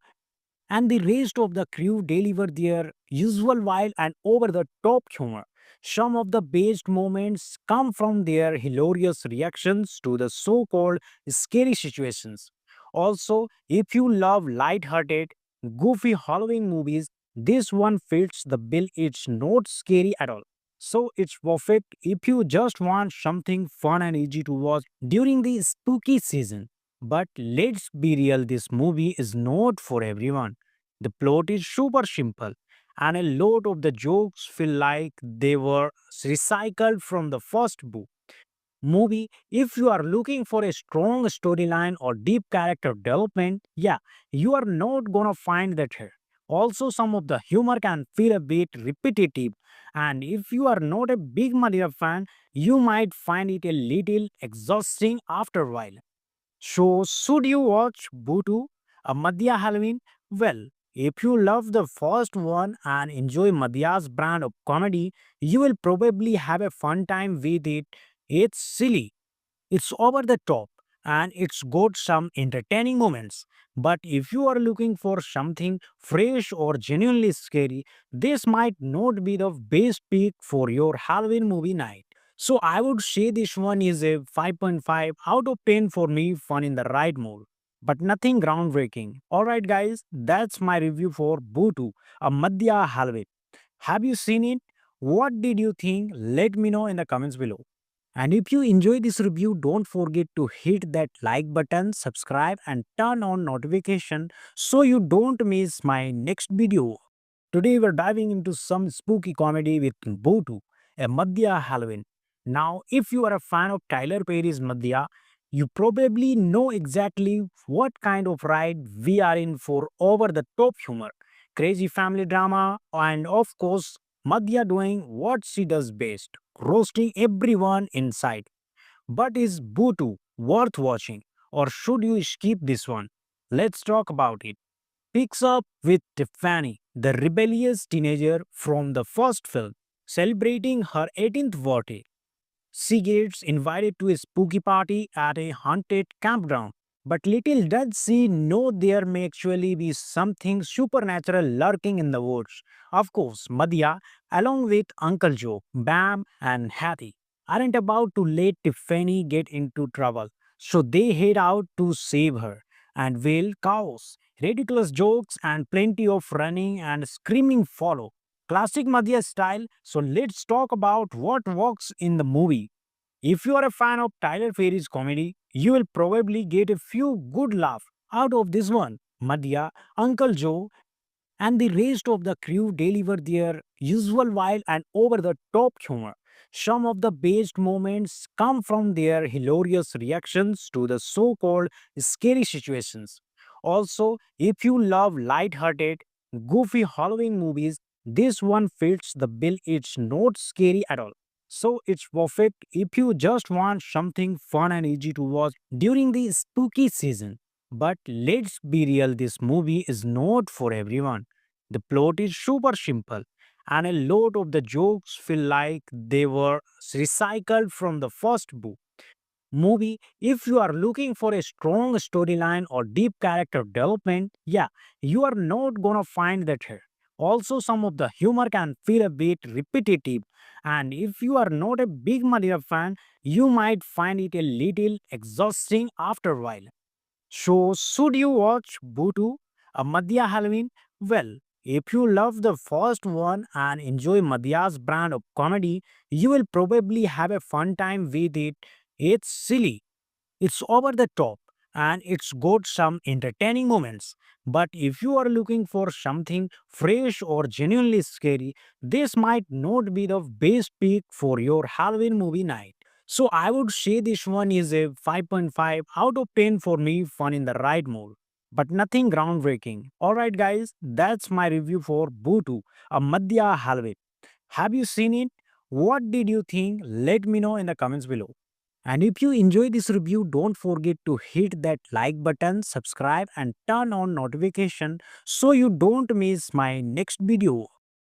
and the rest of the crew deliver their usual wild and over the top humor. Some of the best moments come from their hilarious reactions to the so called scary situations. Also, if you love light-hearted, goofy Halloween movies, this one fits the bill. It's not scary at all. So it's perfect if you just want something fun and easy to watch during the spooky season. But let's be real, this movie is not for everyone. The plot is super simple, and a lot of the jokes feel like they were recycled from the first book. Movie, if you are looking for a strong storyline or deep character development, yeah, you are not gonna find that here. Also, some of the humor can feel a bit repetitive, and if you are not a big Maria fan, you might find it a little exhausting after a while. So, should you watch Bhutu, a Madhya Halloween? Well, if you love the first one and enjoy Madhya's brand of comedy, you will probably have a fun time with it. It's silly, it's over the top, and it's got some entertaining moments. But if you are looking for something fresh or genuinely scary, this might not be the best pick for your Halloween movie night. So I would say this one is a 5.5 out of 10 for me, fun in the right mood. But nothing groundbreaking. Alright, guys, that's my review for Bhutu, a Madhya Halloween. Have you seen it? What did you think? Let me know in the comments below. And if you enjoy this review, don't forget to hit that like button, subscribe, and turn on notification so you don't miss my next video. Today we're diving into some spooky comedy with Bhutu, a Madhya Halloween. Now, if you are a fan of Tyler Perry's Madhya, you probably know exactly what kind of ride we are in for over the top humor, crazy family drama, and of course, Madhya doing what she does best, roasting everyone in sight. But is Bhutu worth watching, or should you skip this one? Let's talk about it. Picks up with Tiffany, the rebellious teenager from the first film, celebrating her 18th birthday. She gets invited to a spooky party at a haunted campground. But little does she know there may actually be something supernatural lurking in the woods. Of course, Madhya, along with Uncle Joe, Bam, and Hattie, aren't about to let Tiffany get into trouble. So they head out to save her. And will chaos, ridiculous jokes, and plenty of running and screaming follow. Classic Madhya style. So let's talk about what works in the movie. If you are a fan of Tyler Perry's comedy, you will probably get a few good laughs out of this one. Madhya, Uncle Joe, and the rest of the crew deliver their usual wild and over the top humor. Some of the best moments come from their hilarious reactions to the so called scary situations. Also, if you love light-hearted, goofy Halloween movies, this one fits the bill. It's not scary at all. So it's perfect if you just want something fun and easy to watch during the spooky season. But let's be real, this movie is not for everyone. The plot is super simple, and a lot of the jokes feel like they were recycled from the first book. Movie, if you are looking for a strong storyline or deep character development, yeah, you are not gonna find that here. Also, some of the humor can feel a bit repetitive, and if you are not a big Maria fan, you might find it a little exhausting after a while. So, should you watch Bhutu, a Madhya Halloween? Well, if you love the first one and enjoy Madhya's brand of comedy, you will probably have a fun time with it. It's silly, it's over the top, and it's got some entertaining moments. But if you are looking for something fresh or genuinely scary, this might not be the best pick for your Halloween movie night. So I would say this one is a 5.5 out of 10 for me, fun in the right mood. But nothing groundbreaking. Alright guys, that's my review for Boo 2, a Madhya Halloween. Have you seen it? What did you think? Let me know in the comments below. And if you enjoy this review, don't forget to hit that like button, subscribe and turn on notification so you don't miss my next video.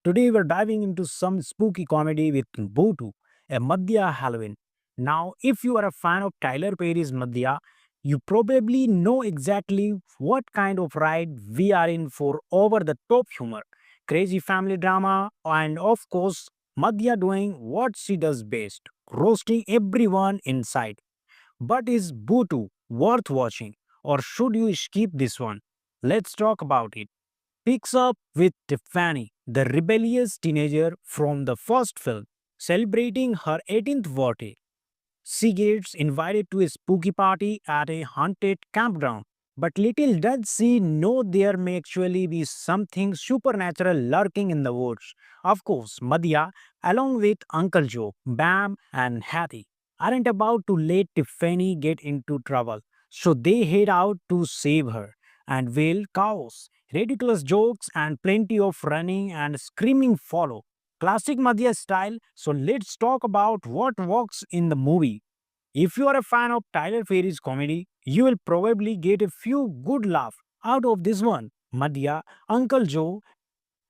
Today we're diving into some spooky comedy with Boo 2, a Madhya Halloween. Now, if you are a fan of Tyler Perry's Madhya, you probably know exactly what kind of ride we are in for over the top humor, crazy family drama, and of course, Madhya doing what she does best, roasting everyone in sight. But is Boo 2 worth watching, or should you skip this one? Let's talk about it. Picks up with Tiffany, the rebellious teenager from the first film, celebrating her 18th birthday. She gets invited to a spooky party at a haunted campground. But little does she know there may actually be something supernatural lurking in the woods. Of course, Madhya, along with Uncle Joe, Bam, and Hattie, aren't about to let Tiffany get into trouble. So they head out to save her. And will chaos, ridiculous jokes, and plenty of running and screaming follow. Classic Madhya style, so let's talk about what works in the movie. If you are a fan of Tyler Perry's comedy, you will probably get a few good laughs out of this one. Madhya, Uncle Joe,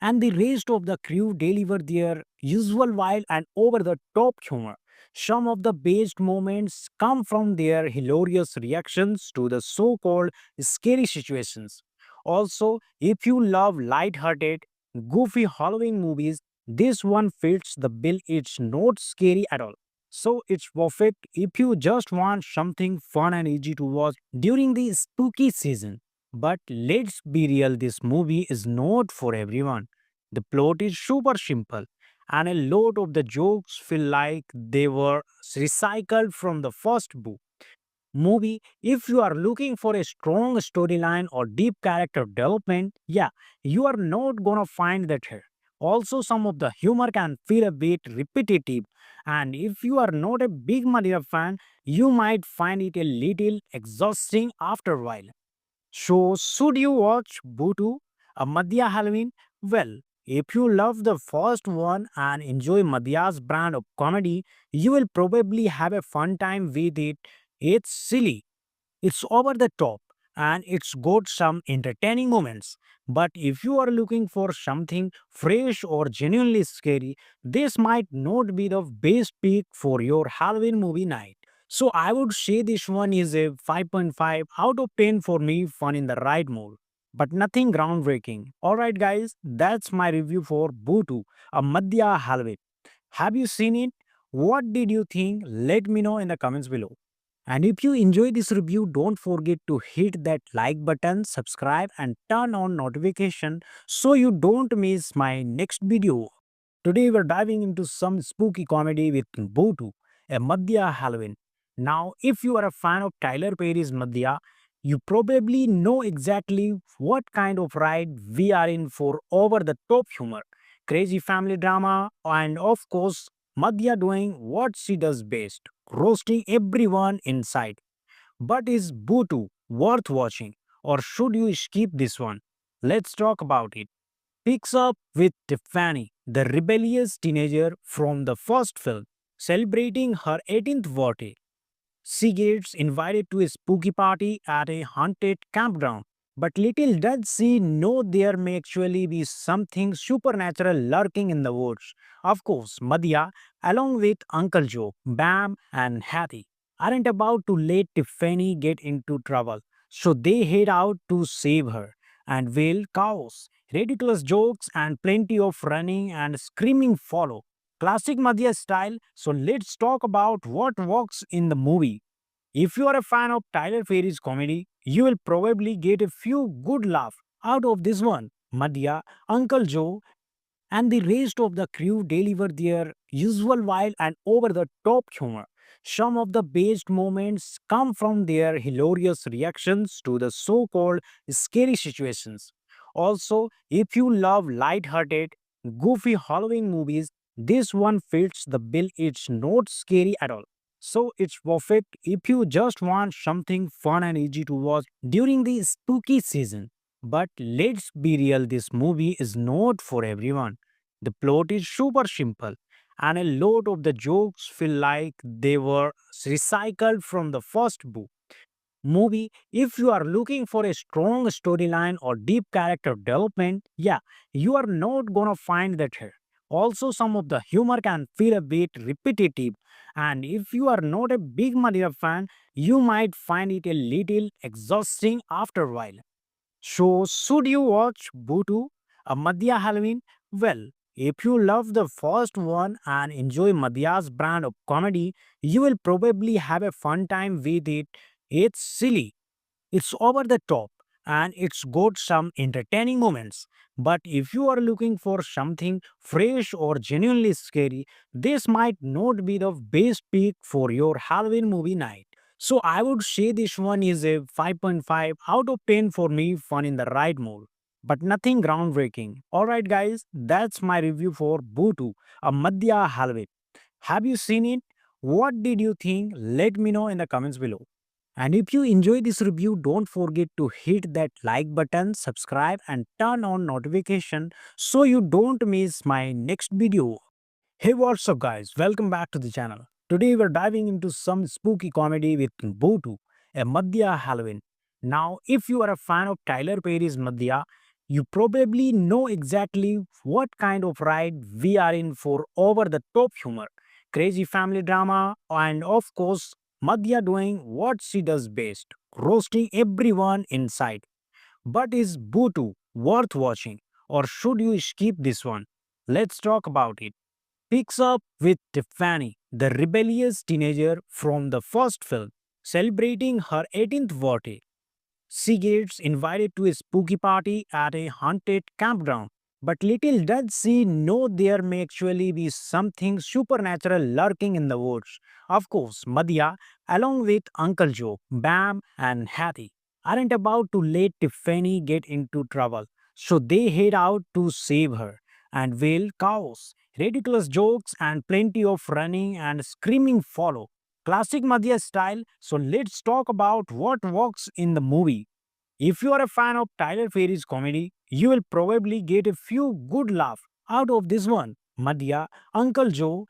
and the rest of the crew deliver their usual wild and over the top humor. Some of the best moments come from their hilarious reactions to the so called scary situations. Also, if you love light-hearted, goofy Halloween movies, this one fits the bill. It's not scary at all. So it's perfect if you just want something fun and easy to watch during the spooky season. But let's be real, this movie is not for everyone. The plot is super simple, and a lot of the jokes feel like they were recycled from the first book. Movie, if you are looking for a strong storyline or deep character development, yeah, you are not gonna find that here. Also, some of the humor can feel a bit repetitive, and if you are not a big Maria fan, you might find it a little exhausting after a while. So, should you watch Boo 2, a Madhya Halloween? Well, if you love the first one and enjoy Madhya's brand of comedy, you will probably have a fun time with it. It's silly, it's over the top, and it's got some entertaining moments. But if you are looking for something fresh or genuinely scary, this might not be the best pick for your Halloween movie night. So I would say this one is a 5.5 out of 10 for me, fun in the right mood. But nothing groundbreaking. Alright guys, that's my review for Boo 2, a Madhya Halloween. Have you seen it? What did you think? Let me know in the comments below. And if you enjoy this review, don't forget to hit that like button, subscribe and turn on notification so you don't miss my next video. Today we're diving into some spooky comedy with Boo 2, a Madhya Halloween. Now, if you are a fan of Tyler Perry's Madhya, you probably know exactly what kind of ride we are in for over the top humor, crazy family drama, and of course, Madhya doing what she does best, roasting everyone in sight. But is Boo 2 worth watching, or should you skip this one? Let's talk about it. Picks up with Tiffany, the rebellious teenager from the first film, celebrating her 18th birthday. She gets invited to a spooky party at a haunted campground. But little does she know there may actually be something supernatural lurking in the woods. Of course, Madhya, along with Uncle Joe, Bam, and Hattie, aren't about to let Tiffany get into trouble. So they head out to save her. And will chaos, ridiculous jokes, and plenty of running and screaming follow. Classic Madhya style, so let's talk about what works in the movie. If you are a fan of Tyler Perry's comedy, you will probably get a few good laughs out of this one. Madhya, Uncle Joe, and the rest of the crew deliver their usual wild and over the top humor. Some of the best moments come from their hilarious reactions to the so called scary situations. Also, if you love light-hearted, goofy Halloween movies, this one fits the bill. It's not scary at all. So it's perfect if you just want something fun and easy to watch during the spooky season. But let's be real, this movie is not for everyone. The plot is super simple, and a lot of the jokes feel like they were recycled from the first book movie. If you are looking for a strong storyline or deep character development, yeah, you are not gonna find that here. Also, some of the humor can feel a bit repetitive, and if you are not a big Maria fan, you might find it a little exhausting after a while. So, should you watch Butu, a Madhya Halloween? Well, if you love the first one and enjoy Madhya's brand of comedy, you will probably have a fun time with it. It's silly, it's over the top, and it's got some entertaining moments. But if you are looking for something fresh or genuinely scary, this might not be the best pick for your Halloween movie night. So I would say this one is a 5.5 out of 10 for me, fun in the right mood. But nothing groundbreaking. Alright, guys, that's my review for Bootu, a Madhya Halloween. Have you seen it? What did you think? Let me know in the comments below. And if you enjoy this review, don't forget to hit that like button, subscribe and turn on notification so you don't miss my next video. Hey, what's up guys? Welcome back to the channel. Today we're diving into some spooky comedy with Botu, a Madhya Halloween. Now, if you are a fan of Tyler Perry's Madhya, you probably know exactly what kind of ride we are in for over the top humor, crazy family drama, and of course, Madhya doing what she does best, roasting everyone in sight. But is Botu worth watching, or should you skip this one? Let's talk about it. Picks up with Tiffany, the rebellious teenager from the first film, celebrating her 18th birthday. She gets invited to a spooky party at a haunted campground. But little does she know there may actually be something supernatural lurking in the woods. Of course, Madhya, along with Uncle Joe, Bam, and Hattie, aren't about to let Tiffany get into trouble. So they head out to save her. And will chaos, ridiculous jokes, and plenty of running and screaming follow. Classic Madhya style. So let's talk about what works in the movie. If you are a fan of Tyler Perry's comedy, you will probably get a few good laughs out of this one. Madhya, Uncle Joe,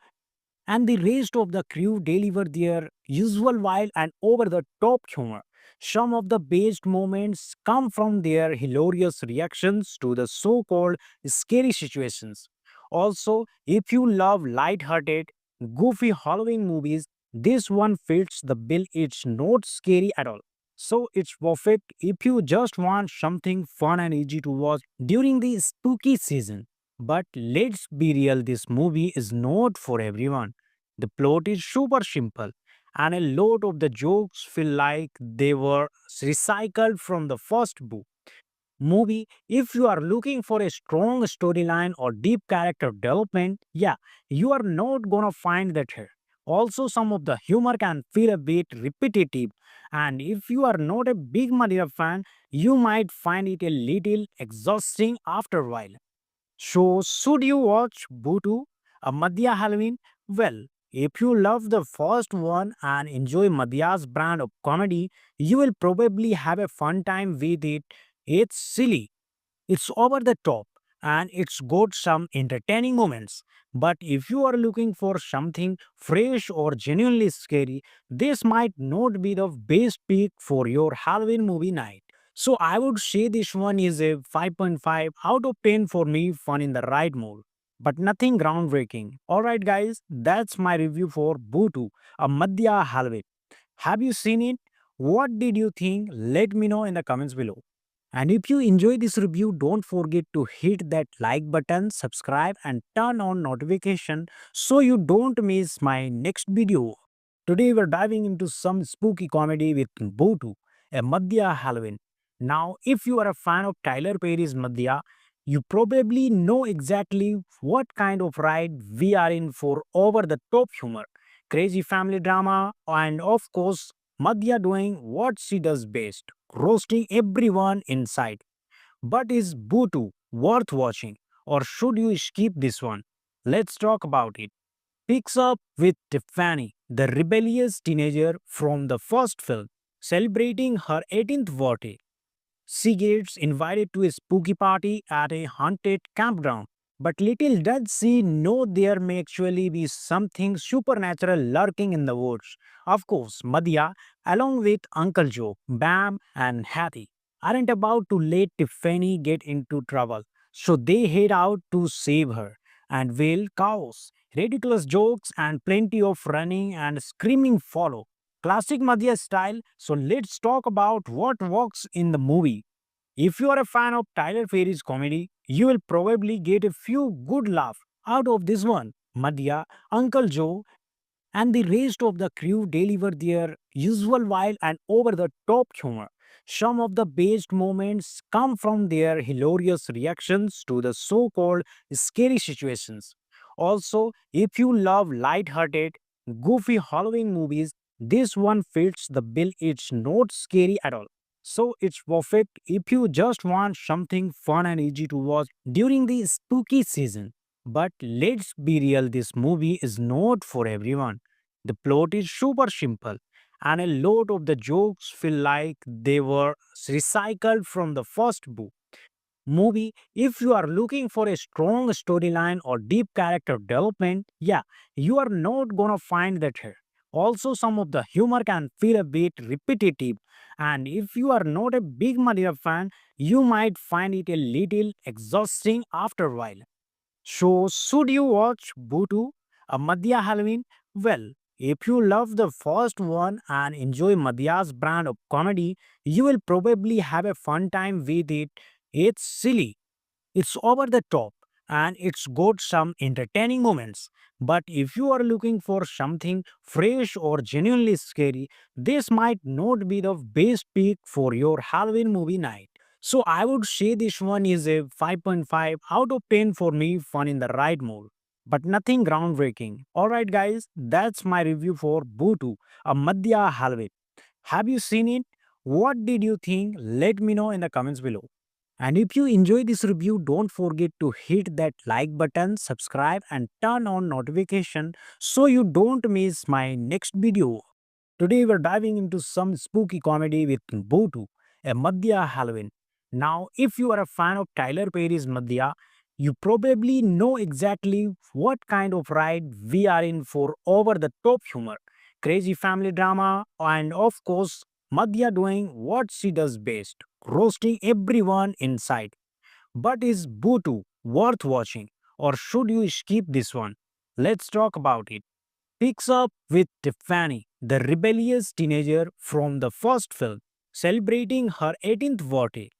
and the rest of the crew deliver their usual wild and over the top humor. Some of the best moments come from their hilarious reactions to the so called scary situations. Also, if you love light-hearted, goofy Halloween movies, this one fits the bill. It's not scary at all. So it's perfect if you just want something fun and easy to watch during the spooky season. But let's be real, this movie is not for everyone. The plot is super simple, and a lot of the jokes feel like they were recycled from the first book movie. If you are looking for a strong storyline or deep character development, yeah, you are not gonna find that here. Also, some of the humor can feel a bit repetitive, and if you are not a big Maria fan, you might find it a little exhausting after a while. So, should you watch Butu, a Madhya Halloween? Well, if you love the first one and enjoy Madhya's brand of comedy, you will probably have a fun time with it. It's silly, it's over the top, and it's got some entertaining moments. But if you are looking for something fresh or genuinely scary, this might not be the best pick for your Halloween movie night. So I would say this one is a 5.5 out of 10 for me, fun in the right mood. But nothing groundbreaking. Alright, guys, that's my review for Bootu, a Madhya Halloween. Have you seen it? What did you think? Let me know in the comments below. And if you enjoy this review, don't forget to hit that like button, subscribe and turn on notification so you don't miss my next video. Today we're diving into some spooky comedy with Botu, a Madhya Halloween. Now, if you are a fan of Tyler Perry's Madhya, you probably know exactly what kind of ride we are in for over the top humor, crazy family drama, and of course, Madhya doing what she does best, roasting everyone in sight. But is Bhutu worth watching, or should you skip this one? Let's talk about it. Picks up with Tiffany, the rebellious teenager from the first film, celebrating her 18th birthday. She gets invited to a spooky party at a haunted campground. But little does she know there may actually be something supernatural lurking in the woods. Of course, Madhya, along with Uncle Joe, Bam, and Hattie, aren't about to let Tiffany get into trouble. So they head out to save her. And will chaos, ridiculous jokes, and plenty of running and screaming follow. Classic Madhya style. So let's talk about what works in the movie. If you are a fan of Tyler Perry's comedy, you will probably get a few good laughs out of this one. Madhya, Uncle Joe, and the rest of the crew deliver their usual wild and over the top humor. Some of the best moments come from their hilarious reactions to the so called scary situations. Also, if you love light-hearted, goofy Halloween movies, this one fits the bill. It's not scary at all. So it's perfect if you just want something fun and easy to watch during the spooky season. But let's be real, this movie is not for everyone. The plot is super simple, and a lot of the jokes feel like they were recycled from the first book. Movie, if you are looking for a strong storyline or deep character development, yeah, you are not gonna find that here. Also, some of the humor can feel a bit repetitive, and if you are not a big Maria fan, you might find it a little exhausting after a while. So, should you watch Bhutu, a Madhya Halloween? Well, if you love the first one and enjoy Madhya's brand of comedy, you will probably have a fun time with it. It's silly, it's over the top, and it's got some entertaining moments. But if you are looking for something fresh or genuinely scary, this might not be the best pick for your Halloween movie night. So I would say this one is a 5.5 out of 10 for me, fun in the right mood. But nothing groundbreaking. Alright, guys, that's my review for Bhutu, a Madhya Halloween. Have you seen it? What did you think? Let me know in the comments below. And if you enjoy this review, don't forget to hit that like button, subscribe, and turn on notification so you don't miss my next video. Today we're diving into some spooky comedy with Bhutu, a Madhya Halloween. Now, if you are a fan of Tyler Perry's Madhya, you probably know exactly what kind of ride we are in for over the top humor, crazy family drama, and of course, Madhya doing what she does best, roasting everyone in sight. But is Bhutu worth watching, or should you skip this one? Let's talk about it. Picks up with Tiffany, the rebellious teenager from the first film, celebrating her 18th birthday.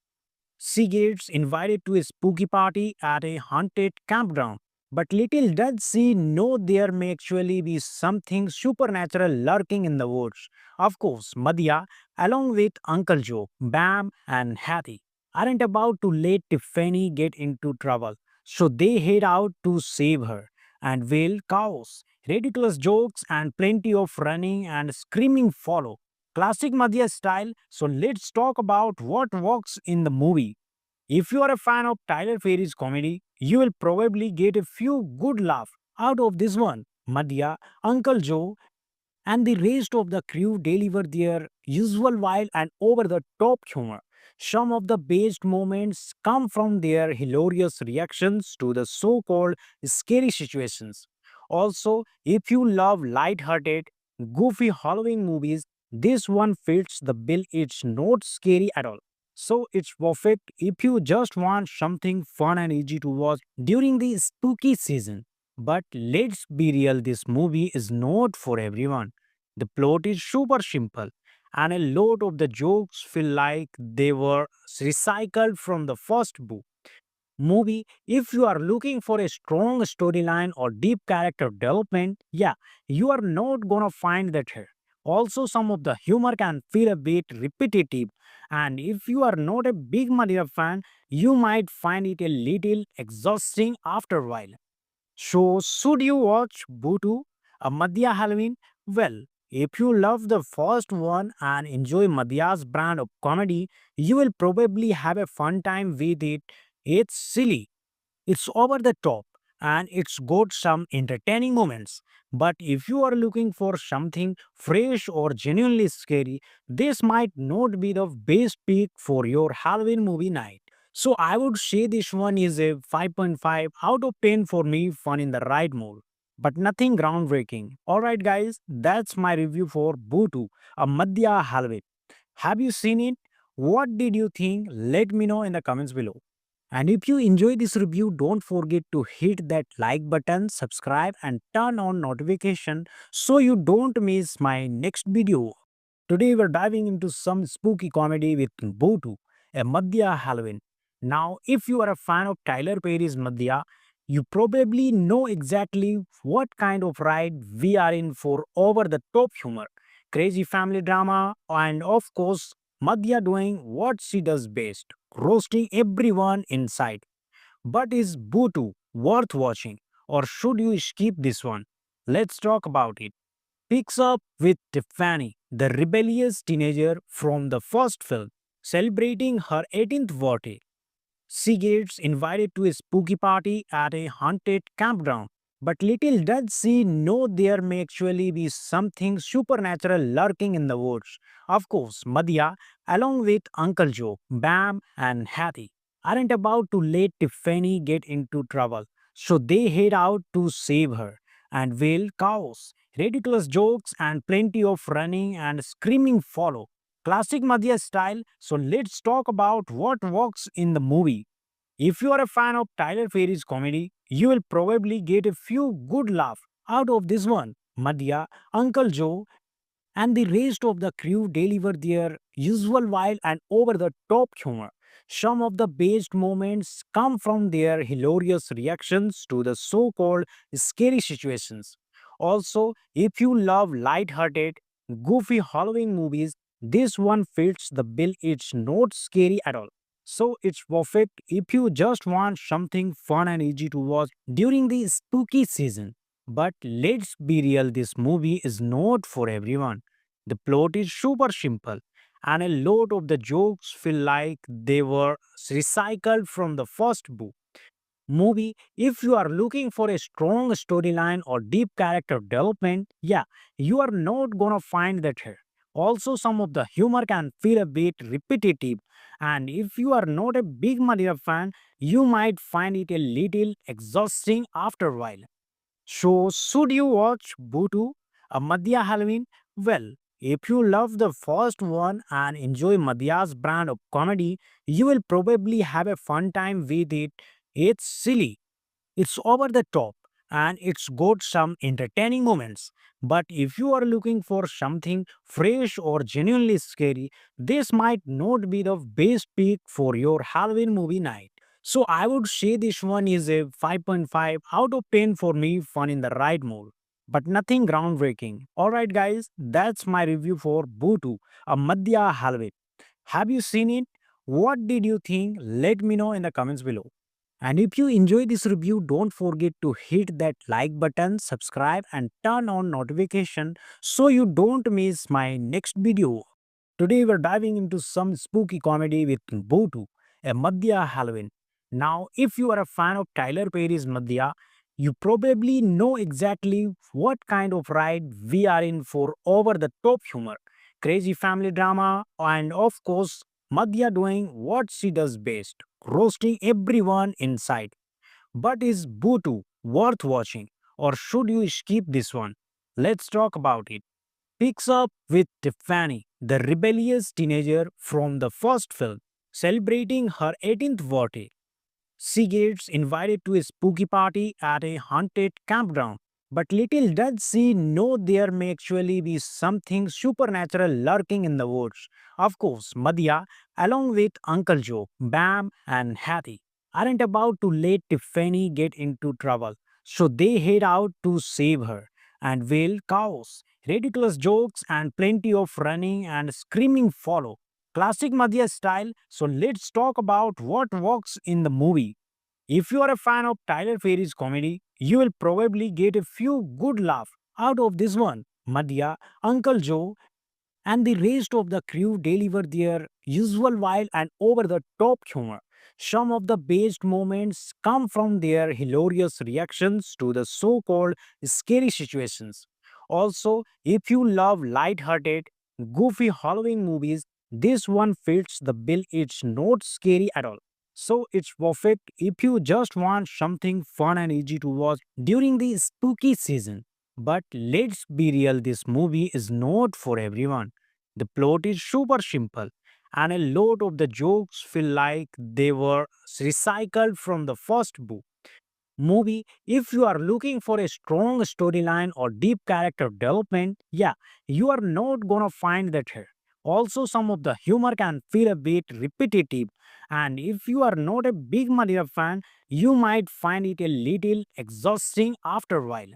She gets invited to a spooky party at a haunted campground. But little does she know there may actually be something supernatural lurking in the woods. Of course, Madhya, along with Uncle Joe, Bam, and Hattie, aren't about to let Tiffany get into trouble. So they head out to save her. And will chaos, ridiculous jokes, and plenty of running and screaming follow. Classic Madhya style. So let's talk about what works in the movie. If you are a fan of Tyler Perry's comedy, you will probably get a few good laughs out of this one. Madhya, Uncle Joe, and the rest of the crew deliver their usual wild and over the top humor. Some of the best moments come from their hilarious reactions to the so called scary situations. Also, if you love light-hearted, goofy Halloween movies, this one fits the bill. It's not scary at all. So it's perfect if you just want something fun and easy to watch during the spooky season. But let's be real, this movie is not for everyone. The plot is super simple, and a lot of the jokes feel like they were recycled from the first book. Movie, if you are looking for a strong storyline or deep character development, yeah, you are not gonna find that here. Also, some of the humor can feel a bit repetitive, and if you are not a big Maria fan, you might find it a little exhausting after a while. So, should you watch Bhutu, A Madhya Halloween? Well, if you love the first one and enjoy Madhya's brand of comedy, you will probably have a fun time with it. It's silly, it's over the top, and it's got some entertaining moments. But if you are looking for something fresh or genuinely scary, this might not be the best pick for your Halloween movie night. So I would say this one is a 5.5 out of 10 for me, fun in the right mood. But nothing groundbreaking. Alright, guys, that's my review for Bootu, a Madhya Halloween. Have you seen it? What did you think? Let me know in the comments below. And if you enjoy this review, don't forget to hit that like button, subscribe and turn on notification so you don't miss my next video. Today we're diving into some spooky comedy with Botu, a Madhya Halloween. Now, if you are a fan of Tyler Perry's Madhya, you probably know exactly what kind of ride we are in for over the top humor, crazy family drama, and of course, Madhya doing what she does best, roasting everyone in sight. But is Bootu worth watching, or should you skip this one? Let's talk about it. Picks up with Tiffany, the rebellious teenager from the first film, celebrating her 18th birthday. She gets invited to a spooky party at a haunted campground. But little does she know there may actually be something supernatural lurking in the woods. Of course, Madhya, along with Uncle Joe, Bam, and Hattie, aren't about to let Tiffany get into trouble. So they head out to save her. And will chaos, ridiculous jokes, and plenty of running and screaming follow. Classic Madhya style, so let's talk about what works in the movie. If you are a fan of Tyler Perry's comedy, you will probably get a few good laughs out of this one. Madhya, Uncle Joe, and the rest of the crew deliver their usual wild and over the top humor. Some of the best moments come from their hilarious reactions to the so called scary situations. Also, if you love light-hearted, goofy Halloween movies, this one fits the bill. It's not scary at all. So it's perfect if you just want something fun and easy to watch during the spooky season. But let's be real, this movie is not for everyone. The plot is super simple, and a lot of the jokes feel like they were recycled from the first book. Movie, if you are looking for a strong storyline or deep character development, yeah, you are not gonna find that here. Also, some of the humor can feel a bit repetitive, and if you are not a big Maria fan, you might find it a little exhausting after a while. So, should you watch Bootu, a Madhya Halloween? Well, if you love the first one and enjoy Madhya's brand of comedy, you will probably have a fun time with it. It's silly, it's over the top, and it's got some entertaining moments. But if you are looking for something fresh or genuinely scary, this might not be the best pick for your Halloween movie night. So I would say this one is a 5.5 out of 10 for me, fun in the right mood. But nothing groundbreaking. Alright, guys, that's my review for Bootu, a Madhya Halloween. Have you seen it? What did you think? Let me know in the comments below. And if you enjoy this review, don't forget to hit that like button, subscribe and turn on notification so you don't miss my next video. Today we're diving into some spooky comedy with Botu, a Madhya Halloween. Now, if you are a fan of Tyler Perry's Madhya, you probably know exactly what kind of ride we are in for over the top humor, crazy family drama, and of course, Madhya doing what she does best, roasting everyone in sight. But is Bootu worth watching, or should you skip this one? Let's talk about it. Picks up with Tiffany, the rebellious teenager from the first film, celebrating her 18th birthday. She gets invited to a spooky party at a haunted campground. But little does she know there may actually be something supernatural lurking in the woods. Of course, Madhya, along with Uncle Joe, Bam, and Hattie, aren't about to let Tiffany get into trouble. So they head out to save her. And will chaos, ridiculous jokes, and plenty of running and screaming follow. Classic Madhya style, so let's talk about what works in the movie. If you are a fan of Tyler Perry's comedy, you will probably get a few good laughs Out of this one, Madhya, Uncle Joe, and the rest of the crew deliver their usual wild and over the top humor. Some of the best moments come from their hilarious reactions to the so called scary situations. Also, if you love light-hearted, goofy Halloween movies, this one fits the bill. It's not scary at all. So it's perfect if you just want something fun and easy to watch during the spooky season. But let's be real, this movie is not for everyone. The plot is super simple, and a lot of the jokes feel like they were recycled from the first book. Movie, if you are looking for a strong storyline or deep character development, yeah, you are not gonna find that here. Also, some of the humor can feel a bit repetitive, and if you are not a big Maria fan, you might find it a little exhausting after a while.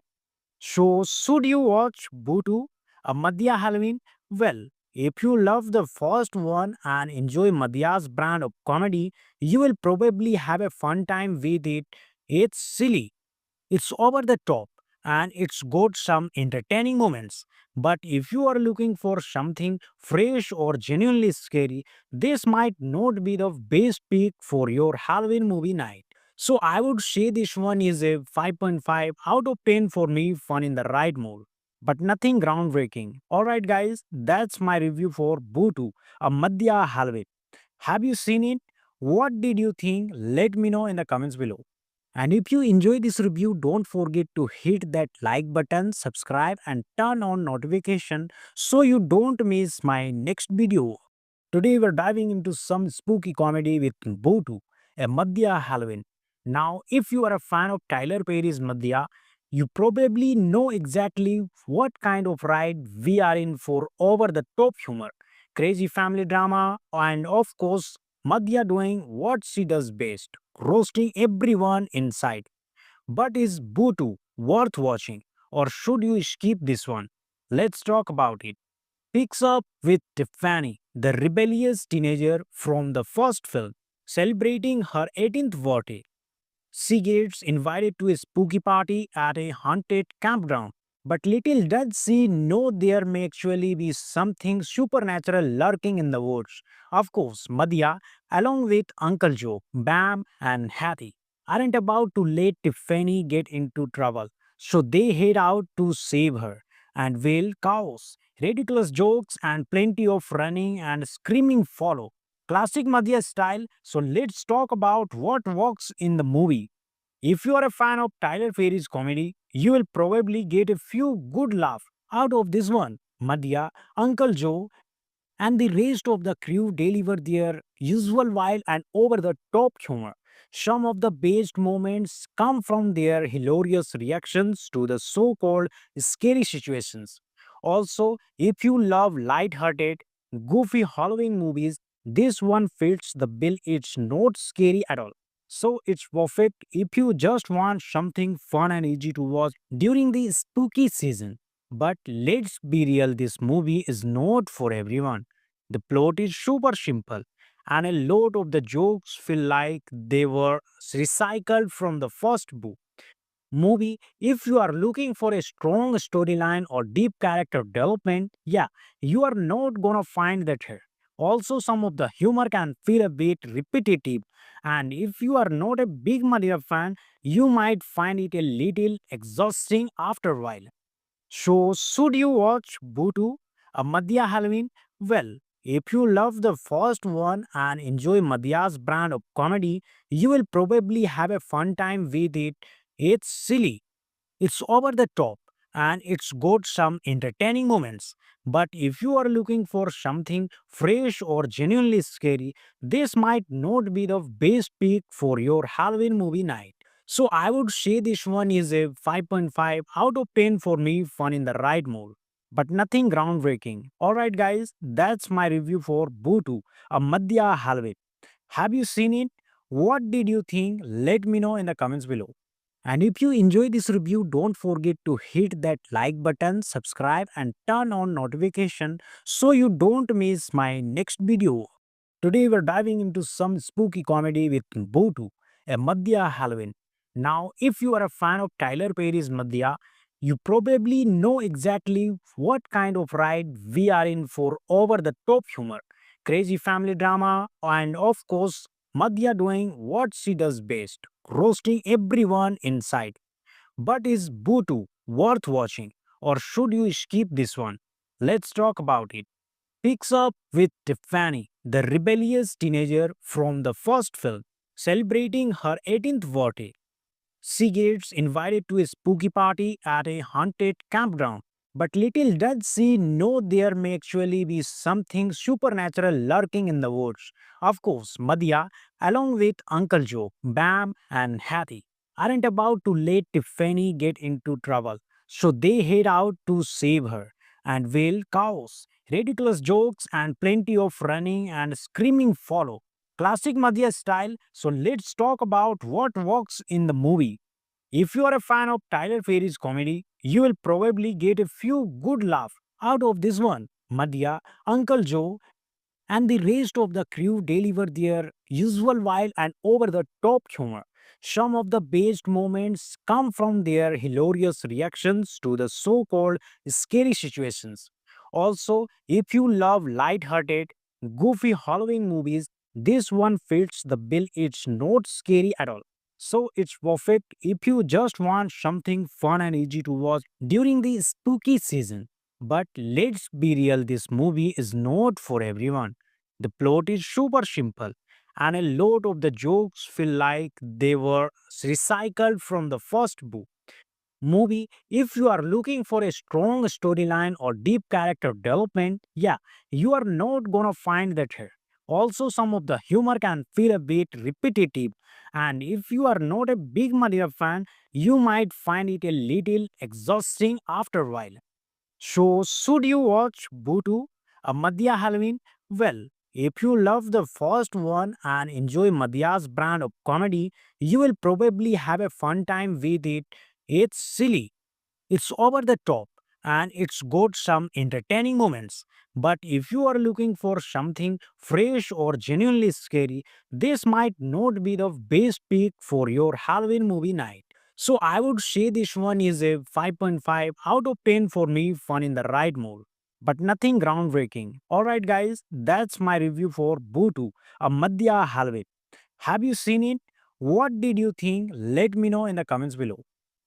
So, should you watch Bhutu, a Madhya Halloween? Well, if you love the first one and enjoy Madhya's brand of comedy, you will probably have a fun time with it. It's silly, it's over the top, and it's got some entertaining moments. But if you are looking for something fresh or genuinely scary, this might not be the best pick for your Halloween movie night. So I would say this one is a 5.5 out of 10 for me, fun in the right mood. But nothing groundbreaking. Alright, guys, that's my review for Bhutu, a Madhya Halloween. Have you seen it? What did you think? Let me know in the comments below. And if you enjoy this review, don't forget to hit that like button, subscribe and turn on notification so you don't miss my next video. Today we're diving into some spooky comedy with Botu, a Madhya Halloween. Now, if you are a fan of Tyler Perry's Madhya, you probably know exactly what kind of ride we are in for over the top humor, crazy family drama, and of course, Madhya doing what she does best, roasting everyone in sight. But is Bhutu worth watching, or should you skip this one? Let's talk about it. Picks up with Tiffany, the rebellious teenager from the first film, celebrating her 18th birthday. She gets invited to a spooky party at a haunted campground. But little does she know there may actually be something supernatural lurking in the woods. Of course, Madhya, along with Uncle Joe, Bam, and Hattie, aren't about to let Tiffany get into trouble. So they head out to save her. And will chaos, ridiculous jokes, and plenty of running and screaming follow. Classic Madhya style. So let's talk about what works in the movie. If you are a fan of Tyler Perry's comedy, you will probably get a few good laughs out of this one. Madhya, Uncle Joe, and the rest of the crew deliver their usual wild and over the top humor. Some of the best moments come from their hilarious reactions to the so called scary situations. Also, if you love light-hearted, goofy Halloween movies, this one fits the bill. It's not scary at all. So it's perfect if you just want something fun and easy to watch during the spooky season. But let's be real, this movie is not for everyone. The plot is super simple, and a lot of the jokes feel like they were recycled from the first book. Movie, if you are looking for a strong storyline or deep character development, yeah, you are not gonna find that here. Also, some of the humor can feel a bit repetitive, and if you are not a big Maria fan, you might find it a little exhausting after a while. So, should you watch Bhutu, a Madhya Halloween? Well, if you love the first one and enjoy Madhya's brand of comedy, you will probably have a fun time with it. It's silly, it's over the top, and it's got some entertaining moments. But if you are looking for something fresh or genuinely scary, this might not be the best pick for your Halloween movie night. So I would say this one is a 5.5 out of 10 for me, fun in the right mood. But nothing groundbreaking. Alright, guys, that's my review for Bhutu, a Madhya Halloween. Have you seen it? What did you think? Let me know in the comments below. And if you enjoy this review, don't forget to hit that like button, subscribe and turn on notification so you don't miss my next video. Today we're diving into some spooky comedy with Botu, a Madhya Halloween. Now, if you are a fan of Tyler Perry's Madhya, you probably know exactly what kind of ride we are in for over the top humor, crazy family drama, and of course, Madhya doing what she does best, roasting everyone in sight. But is Bhutu worth watching, or should you skip this one? Let's talk about it. Picks up with Tiffany, the rebellious teenager from the first film, celebrating her 18th birthday. She gets invited to a spooky party at a haunted campground. But little does she know there may actually be something supernatural lurking in the woods. Of course, Madhya, along with Uncle Joe, Bam, and Hattie, aren't about to let Tiffany get into trouble. So they head out to save her. And will chaos, ridiculous jokes, and plenty of running and screaming follow. Classic Madhya style, so let's talk about what works in the movie. If you are a fan of Tyler Perry's comedy, you will probably get a few good laughs out of this one. Madhya, Uncle Joe, and the rest of the crew deliver their usual wild and over the top humor. Some of the best moments come from their hilarious reactions to the so called scary situations. Also, if you love light-hearted, goofy Halloween movies, this one fits the bill. It's not scary at all. So it's perfect if you just want something fun and easy to watch during the spooky season. But let's be real, this movie is not for everyone. The plot is super simple, and a lot of the jokes feel like they were recycled from the first book. Movie, if you are looking for a strong storyline or deep character development, yeah, you are not gonna find that here. Also, some of the humor can feel a bit repetitive, and if you are not a big Maria fan, you might find it a little exhausting after a while. So, should you watch Bhutu, a Madhya Halloween? Well, if you love the first one and enjoy Madhya's brand of comedy, you will probably have a fun time with it. It's silly, it's over the top, and it's got some entertaining moments. But if you are looking for something fresh or genuinely scary, this might not be the best pick for your Halloween movie night. So I would say this one is a 5.5 out of 10 for me, fun in the right mood. But nothing groundbreaking. Alright, guys, that's my review for Bhutu, a Madhya Halloween. Have you seen it? What did you think? Let me know in the comments below.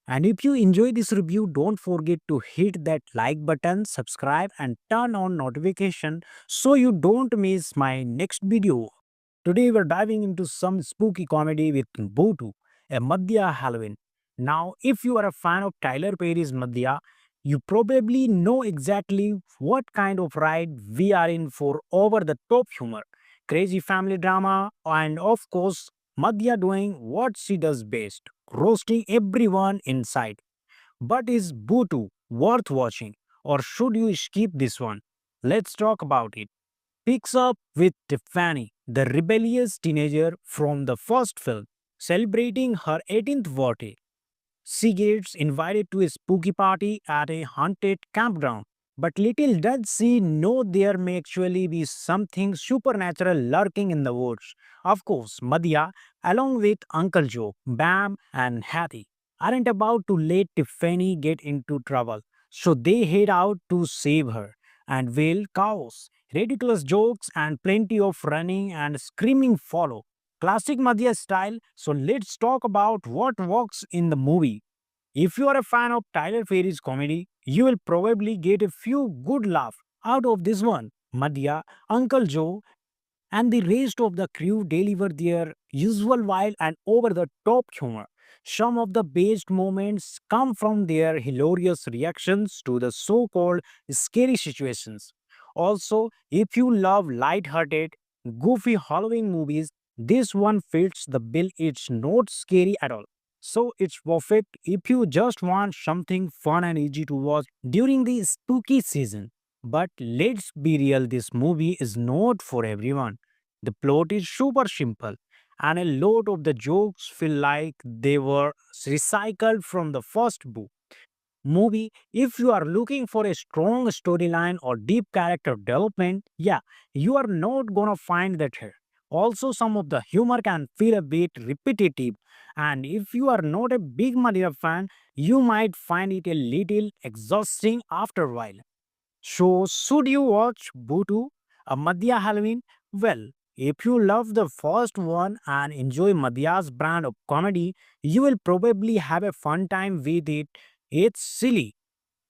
And if you enjoy this review, don't forget to hit that like button, subscribe, and turn on notification so you don't miss my next video. Today we're diving into some spooky comedy with Bhutu, a Madhya Halloween. Now, if you are a fan of Tyler Perry's Madhya, you probably know exactly what kind of ride we are in for over the top humor, crazy family drama, and of course, Madhya doing what she does best, roasting everyone in sight. But is Bhutu worth watching, or should you skip this one? Let's talk about it. Picks up with Tiffany, the rebellious teenager from the first film, celebrating her 18th birthday. She gets invited to a spooky party at a haunted campground. But little does she know there may actually be something supernatural lurking in the woods. Of course, Madhya, along with Uncle Joe, Bam, and Hattie, aren't about to let Tiffany get into trouble. So they head out to save her. And will chaos, ridiculous jokes, and plenty of running and screaming follow. Classic Madhya style, so let's talk about what works in the movie. If you are a fan of Tyler Perry's comedy, you will probably get a few good laughs out of this one. Madhya, Uncle Joe, and the rest of the crew deliver their usual wild and over the top humor. Some of the best moments come from their hilarious reactions to the so called scary situations. Also, if you love light-hearted, goofy Halloween movies, this one fits the bill. It's not scary at all. So it's perfect if you just want something fun and easy to watch during the spooky season. But let's be real, this movie is not for everyone. The plot is super simple, and a lot of the jokes feel like they were recycled from the first book. Movie, if you are looking for a strong storyline or deep character development, yeah, you are not gonna find that here. Also, some of the humor can feel a bit repetitive, And if you are not a big Madhya fan, you might find it a little exhausting after a while. So, should you watch Bhutu, a Madhya Halloween? Well, if you love the first one and enjoy Madhya's brand of comedy, you will probably have a fun time with it. It's silly,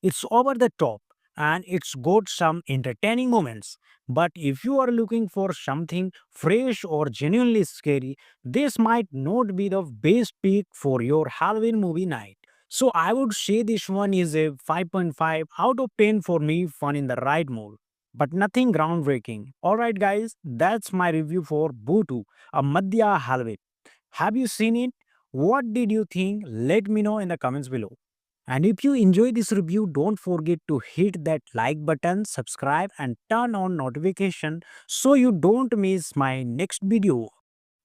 it's over the top, and it's got some entertaining moments. But if you are looking for something fresh or genuinely scary, this might not be the best pick for your Halloween movie night. So I would say this one is a 5.5 out of 10 for me, fun in the right mood. But nothing groundbreaking. Alright, guys, that's my review for Bhutu, a Madhya Halloween. Have you seen it? What did you think? Let me know in the comments below. And if you enjoy this review, don't forget to hit that like button, subscribe and turn on notification so you don't miss my next video.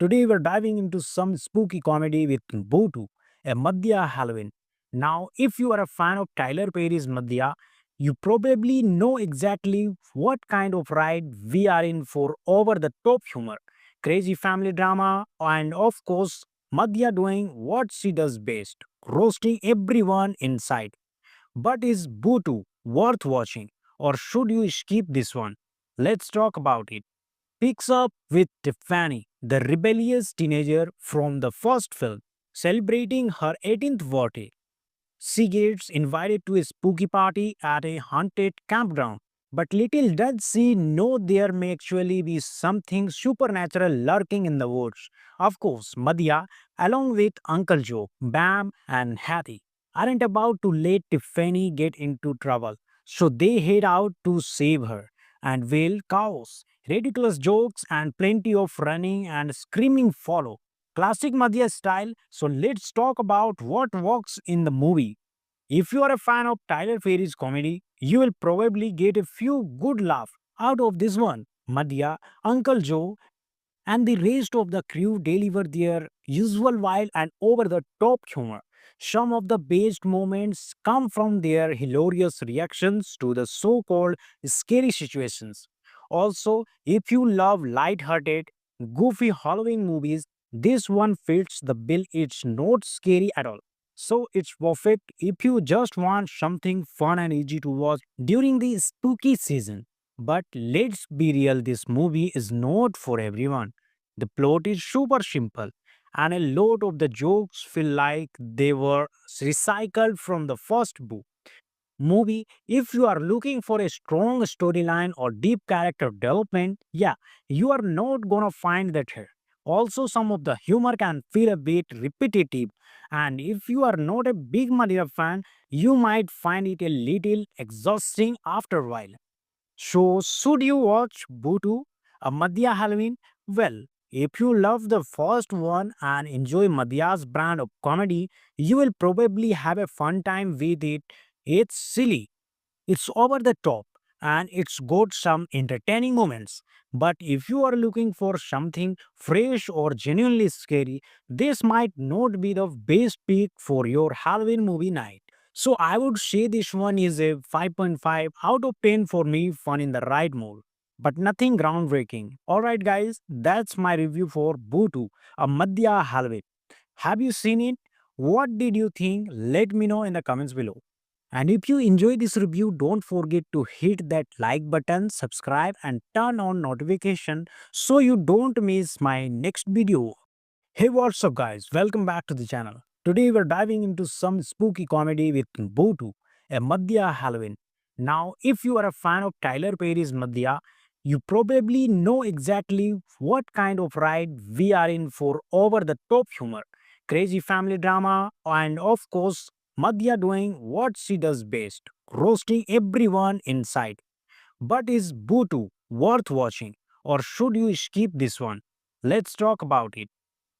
Today we're diving into some spooky comedy with Bhutu, a Madhya Halloween. Now, if you are a fan of Tyler Perry's Madhya, you probably know exactly what kind of ride we are in for over the top humor, crazy family drama, and of course, Madhya doing what she does best, roasting everyone in sight. But is Bhutu worth watching, or should you skip this one? Let's talk about it. Picks up with Tiffany, the rebellious teenager from the first film, celebrating her 18th birthday. She gets invited to a spooky party at a haunted campground. But little does she know there may actually be something supernatural lurking in the woods. Of course, Madhya, along with Uncle Joe, Bam, and Hattie, aren't about to let Tiffany get into trouble. So they head out to save her. And will chaos, ridiculous jokes, and plenty of running and screaming follow. Classic Madhya style. So let's talk about what works in the movie. If you are a fan of Tyler Perry's comedy, you will probably get a few good laughs out of this one. Madhya, Uncle Joe, and the rest of the crew deliver their usual wild and over the top humor. Some of the best moments come from their hilarious reactions to the so called scary situations. Also, if you love light-hearted, goofy Halloween movies, this one fits the bill. It's not scary at all. So it's perfect if you just want something fun and easy to watch during the spooky season. But let's be real, this movie is not for everyone. The plot is super simple, and a lot of the jokes feel like they were recycled from the first book. Movie, if you are looking for a strong storyline or deep character development, yeah, you are not gonna find that here. Also, some of the humor can feel a bit repetitive, and if you are not a big Madhya fan, you might find it a little exhausting after a while. So, should you watch Bhutu, a Madhya Halloween? Well, if you love the first one and enjoy Madhya's brand of comedy, you will probably have a fun time with it. It's silly, it's over the top, and it's got some entertaining moments. But if you are looking for something fresh or genuinely scary, this might not be the best pick for your Halloween movie night. So I would say this one is a 5.5 out of 10 for me, fun in the right mood. But nothing groundbreaking. Alright, guys, that's my review for Bhutu, a Madhya Halloween. Have you seen it? What did you think? Let me know in the comments below. And if you enjoy this review, don't forget to hit that like button, subscribe and turn on notification so you don't miss my next video. Hey, what's up guys? Welcome back to the channel. Today we're diving into some spooky comedy with Bhutu, a Madhya Halloween. Now, if you are a fan of Tyler Perry's Madhya, you probably know exactly what kind of ride we are in for over the top humor, crazy family drama, and of course, Madhya doing what she does best, roasting everyone in sight. But is Bhutu worth watching, or should you skip this one? Let's talk about it.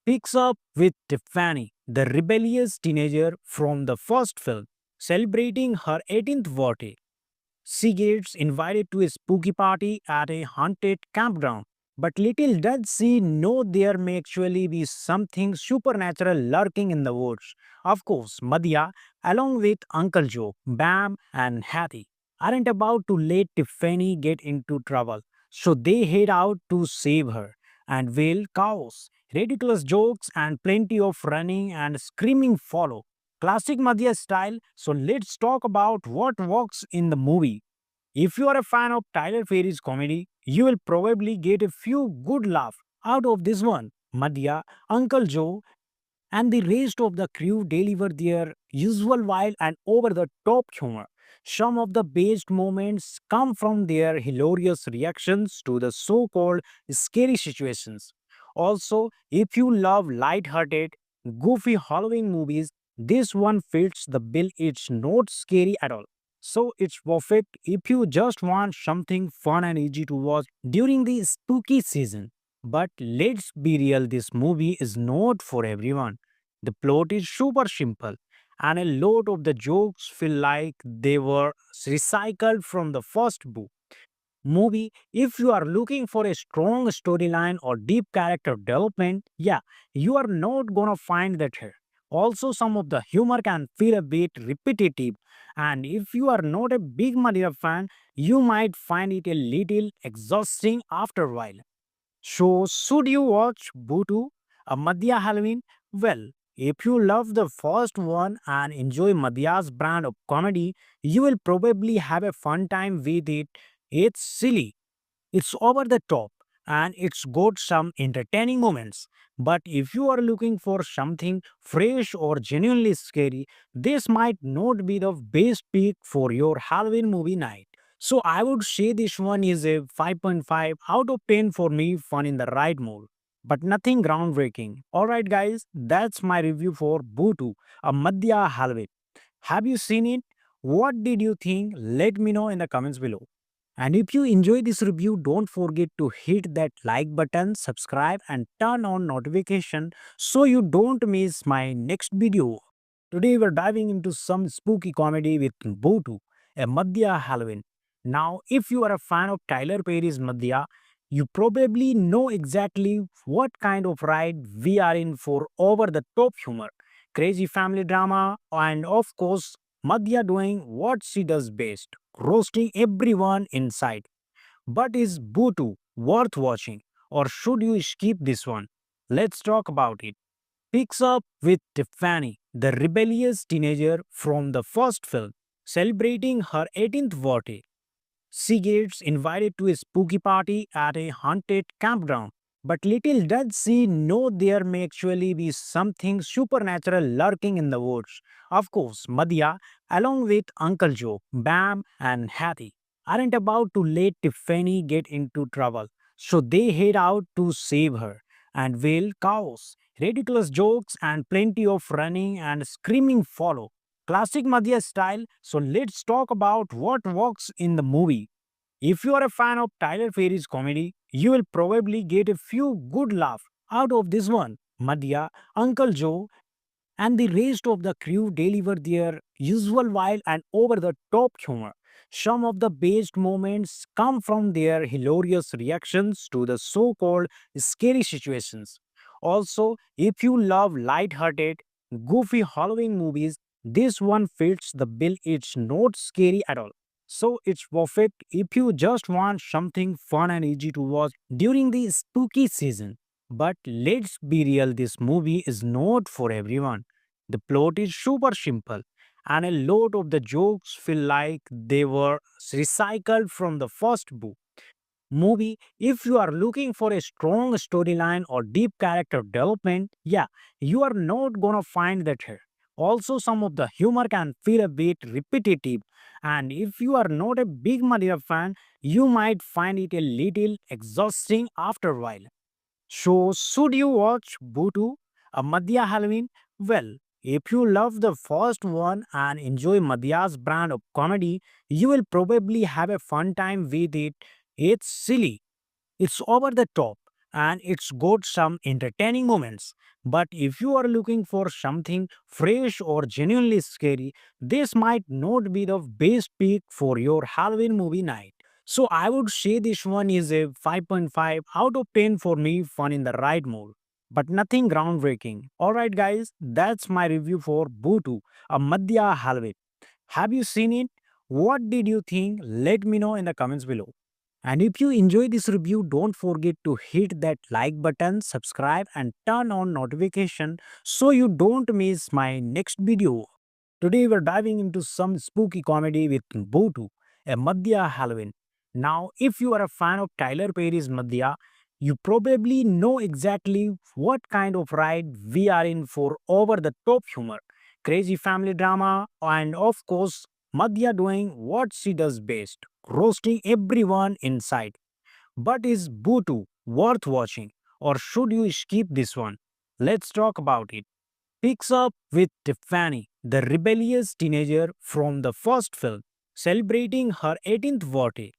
Picks up with Tiffany, the rebellious teenager from the first film, celebrating her 18th birthday. She gets invited to a spooky party at a haunted campground. But little does she know there may actually be something supernatural lurking in the woods. Of course, Madhya, along with Uncle Joe, Bam, and Hattie, aren't about to let Tiffany get into trouble. So they head out to save her. And will chaos, Ridiculous jokes and plenty of running and screaming follow. Classic Madhya style. So let's talk about what works in the movie. If you are a fan of Tyler Perry's comedy, you will probably get a few good laughs out of this one. Madhya, Uncle Joe, and the rest of the crew deliver their usual wild and over the top humor. Some of the best moments come from their hilarious reactions to the so called scary situations. Also, if you love light-hearted, goofy Halloween movies, this one fits the bill. It's not scary at all. So it's perfect if you just want something fun and easy to watch during the spooky season. But let's be real, this movie is not for everyone. The plot is super simple, and a lot of the jokes feel like they were recycled from the first book. Movie, if you are looking for a strong storyline or deep character development, yeah, you are not gonna find that here. Also, some of the humor can feel a bit repetitive, and if you are not a big Maria fan, you might find it a little exhausting after a while. So, should you watch Bhutu, a Madhya Halloween? Well, if you love the first one and enjoy Madhya's brand of comedy, you will probably have a fun time with it. It's silly, it's over the top, and it's got some entertaining moments. But if you are looking for something fresh or genuinely scary, this might not be the best pick for your Halloween movie night. So I would say this one is a 5.5 out of 10 for me, fun in the right mood. But nothing groundbreaking. Alright, guys, that's my review for Bhutu, a Madhya Halloween. Have you seen it? What did you think? Let me know in the comments below. And if you enjoy this review, don't forget to hit that like button, subscribe and turn on notification so you don't miss my next video. Today we're diving into some spooky comedy with Bhutu, a Madhya Halloween. Now, if you are a fan of Tyler Perry's Madhya, you probably know exactly what kind of ride we are in for over the top humor, crazy family drama, and of course, Madhya doing what she does best, roasting everyone in sight. But is Bhutu worth watching, or should you skip this one? Let's talk about it. Picks up with Tiffany, the rebellious teenager from the first film, celebrating her 18th birthday. She gets invited to a spooky party at a haunted campground. But little does she know there may actually be something supernatural lurking in the woods. Of course, Madhya, along with Uncle Joe, Bam, and Hattie, aren't about to let Tiffany get into trouble. So they head out to save her. And will chaos, ridiculous jokes, and plenty of running and screaming follow. Classic Madhya style. So let's talk about what works in the movie. If you are a fan of Tyler Perry's comedy, you will probably get a few good laughs out of this one. Madhya, Uncle Joe, and the rest of the crew deliver their usual wild and over the top humor. Some of the best moments come from their hilarious reactions to the so called scary situations. Also, if you love light-hearted, goofy Halloween movies, this one fits the bill. It's not scary at all. So it's perfect if you just want something fun and easy to watch during the spooky season. But let's be real, this movie is not for everyone. The plot is super simple, and a lot of the jokes feel like they were recycled from the first book. Movie, if you are looking for a strong storyline or deep character development, yeah, you are not gonna find that here. Also, some of the humor can feel a bit repetitive, and if you are not a big Maria fan, you might find it a little exhausting after a while. So, should you watch Bhutu, a Madhya Halloween? Well, if you love the first one and enjoy Madhya's brand of comedy, you will probably have a fun time with it. It's silly, it's over the top, and it's got some entertaining moments. But if you are looking for something fresh or genuinely scary, this might not be the best pick for your Halloween movie night. So I would say this one is a 5.5 out of 10 for me, fun in the right mood. But nothing groundbreaking. Alright, guys, that's my review for Bhutu, a Madhya Halloween. Have you seen it? What did you think? Let me know in the comments below. And if you enjoy this review, don't forget to hit that like button, subscribe, and turn on notification so you don't miss my next video. Today we're diving into some spooky comedy with Botu, a Madhya Halloween. Now, if you are a fan of Tyler Perry's Madhya, you probably know exactly what kind of ride we are in for over the top humor, crazy family drama, and of course, Madhya doing what she does best, roasting everyone inside. But is Botu worth watching, or should you skip this one? Let's talk about it. Picks up with Tiffany, the rebellious teenager from the first film, celebrating her 18th birthday.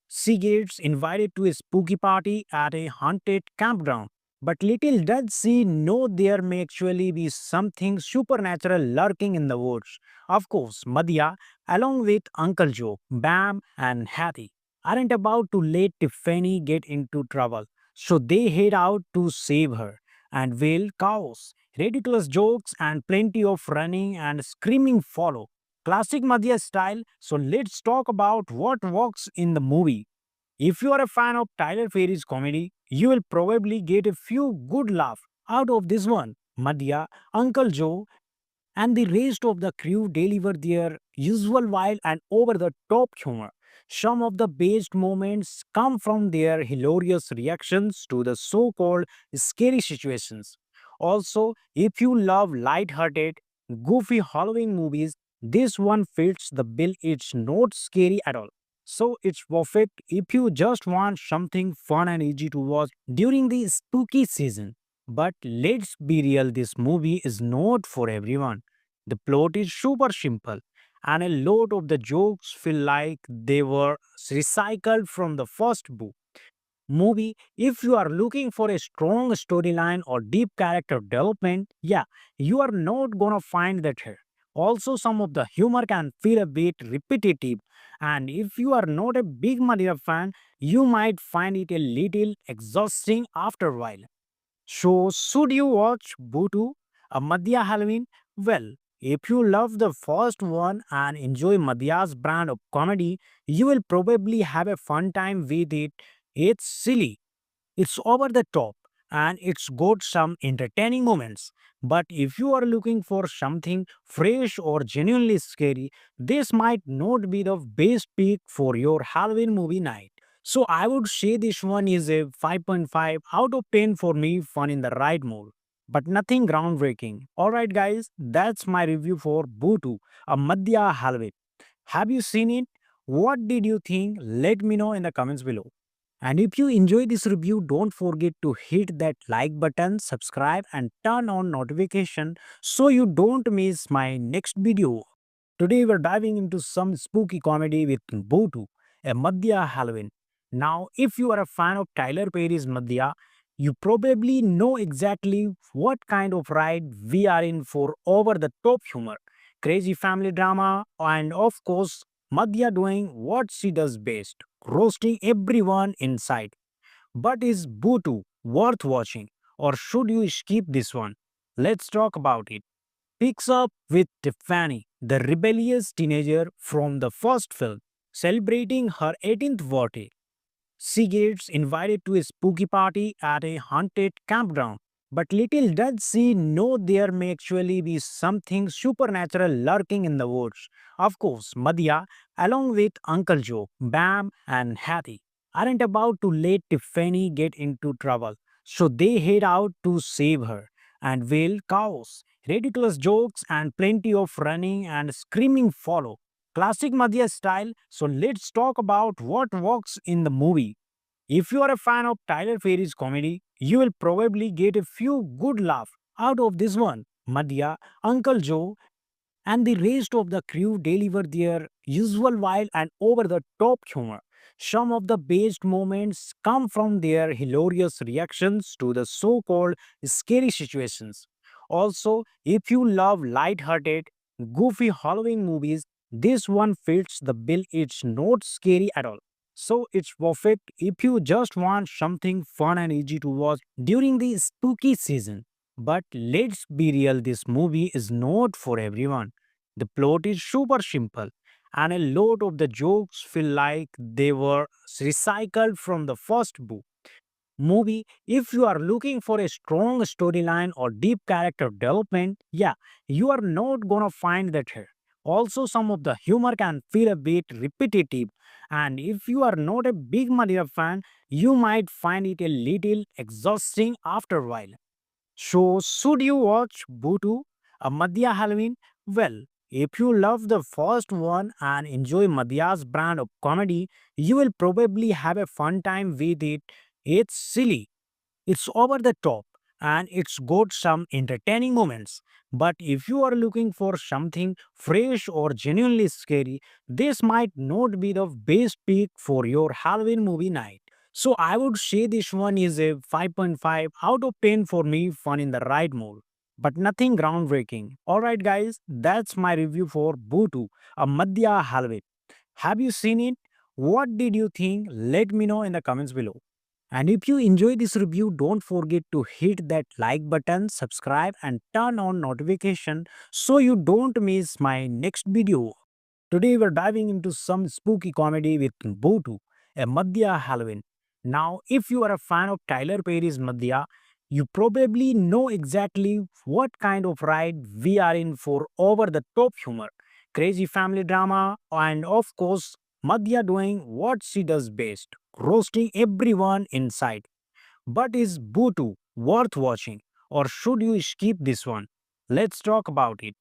She gets invited to a spooky party at a haunted campground. But little does she know there may actually be something supernatural lurking in the woods. Of course, Madhya, along with Uncle Joe, Bam, and Hattie, aren't about to let Tiffany get into trouble. So they head out to save her. And will chaos, ridiculous jokes, and plenty of running and screaming follow. Classic Madhya style. So let's talk about what works in the movie. If you are a fan of Tyler Perry's comedy, you will probably get a few good laughs out of this one. Madhya, Uncle Joe, and the rest of the crew deliver their usual wild and over the top humor. Some of the best moments come from their hilarious reactions to the so called scary situations. Also, if you love light-hearted, goofy Halloween movies, this one fits the bill. It's not scary at all. So it's perfect if you just want something fun and easy to watch during the spooky season. But let's be real, this movie is not for everyone. The plot is super simple, and a lot of the jokes feel like they were recycled from the first book. Movie, if you are looking for a strong storyline or deep character development, yeah, you are not gonna find that here. Also, some of the humor can feel a bit repetitive, and if you are not a big Madhya fan, you might find it a little exhausting after a while. So, should you watch Bhutu, a Madhya Halloween? Well, if you love the first one and enjoy Madhya's brand of comedy, you will probably have a fun time with it. It's silly, it's over the top, and it's got some entertaining moments. But if you are looking for something fresh or genuinely scary, this might not be the best pick for your Halloween movie night. So I would say this one is a 5.5 out of 10 for me, fun in the right mood. But nothing groundbreaking. Alright, guys, that's my review for Bhutu, a Madhya Halloween. Have you seen it? What did you think? Let me know in the comments below. And if you enjoy this review, don't forget to hit that like button, subscribe, and turn on notification so you don't miss my next video. Today we're diving into some spooky comedy with Botu, a Madhya Halloween. Now, if you are a fan of Tyler Perry's Madhya, you probably know exactly what kind of ride we are in for over the top humor, crazy family drama, and of course, Madhya doing what she does best, roasting everyone inside. But is Bhutu worth watching, or should you skip this one? Let's talk about it. Picks up with Tiffany, the rebellious teenager from the first film, celebrating her 18th birthday. She gets invited to a spooky party at a haunted campground. But little does she know there may actually be something supernatural lurking in the woods. Of course, Madhya, along with Uncle Joe, Bam, and Hattie, aren't about to let Tiffany get into trouble. So they head out to save her. And will chaos, ridiculous jokes, and plenty of running and screaming follow. Classic Madhya style. So let's talk about what works in the movie. If you are a fan of Tyler Perry's comedy, you will probably get a few good laughs out of this one. Madhya, Uncle Joe, and the rest of the crew deliver their usual wild and over the top humor. Some of the best moments come from their hilarious reactions to the so called scary situations. Also, if you love light-hearted, goofy Halloween movies, this one fits the bill. It's not scary at all. So it's perfect if you just want something fun and easy to watch during the spooky season. But let's be real, this movie is not for everyone. The plot is super simple, and a lot of the jokes feel like they were recycled from the first book. Movie, if you are looking for a strong storyline or deep character development, yeah, you are not gonna find that here. Also, some of the humor can feel a bit repetitive, and if you are not a big Madhya fan, you might find it a little exhausting after a while. So, should you watch Bhutu, a Madhya Halloween? Well, if you love the first one and enjoy Madhya's brand of comedy, you will probably have a fun time with it. It's silly, it's over the top, and it's got some entertaining moments. But if you are looking for something fresh or genuinely scary, this might not be the best pick for your Halloween movie night. So I would say this one is a 5.5 out of 10 for me, fun in the right mood. But nothing groundbreaking. Alright, guys, that's my review for Bhutu, a Madhya Halloween. Have you seen it? What did you think? Let me know in the comments below. And if you enjoy this review, don't forget to hit that like button, subscribe and turn on notification so you don't miss my next video. Today we're diving into some spooky comedy with Bhutu, a Madhya Halloween. Now, if you are a fan of Tyler Perry's Madhya, you probably know exactly what kind of ride we are in for over the top humor, crazy family drama, and of course, Madhya doing what she does best, roasting everyone in sight. But is Bhutu worth watching, or should you skip this one? Let's talk about it.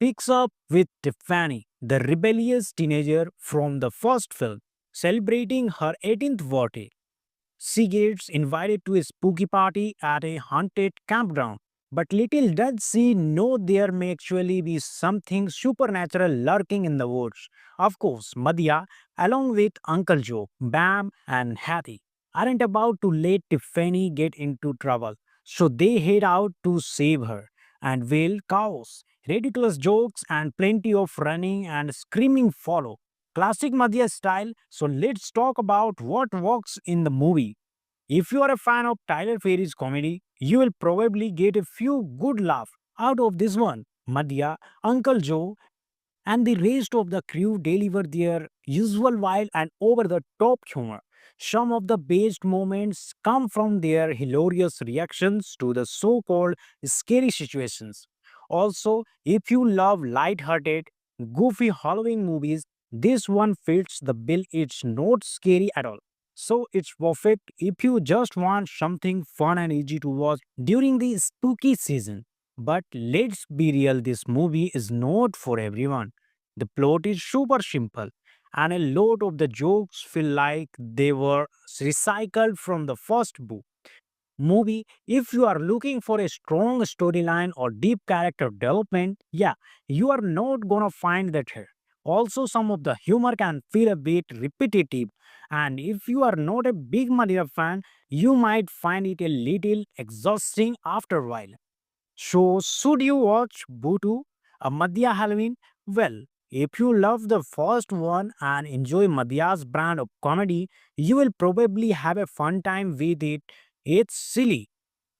Picks up with Tiffany, the rebellious teenager from the first film, celebrating her 18th birthday. She gets invited to a spooky party at a haunted campground. But little does she know there may actually be something supernatural lurking in the woods. Of course, Madhya, along with Uncle Joe, Bam, and Hattie, aren't about to let Tiffany get into trouble. So they head out to save her. And will chaos, ridiculous jokes, and plenty of running and screaming follow. Classic Madhya style. So let's talk about what works in the movie. If you are a fan of Tyler Perry's comedy, you will probably get a few good laughs out of this one. Madhya, Uncle Joe, and the rest of the crew deliver their usual wild and over the top humor. Some of the best moments come from their hilarious reactions to the so called scary situations. Also, if you love light-hearted, goofy Halloween movies, this one fits the bill. It's not scary at all. So it's perfect if you just want something fun and easy to watch during the spooky season. But let's be real, this movie is not for everyone. The plot is super simple, and a lot of the jokes feel like they were recycled from the first book. Movie, if you are looking for a strong storyline or deep character development, yeah, you are not gonna find that here. Also, some of the humor can feel a bit repetitive, and if you are not a big Madhya fan, you might find it a little exhausting after a while. So, should you watch Bhutu, a Madhya Halloween? Well, if you love the first one and enjoy Madhya's brand of comedy, you will probably have a fun time with it. It's silly,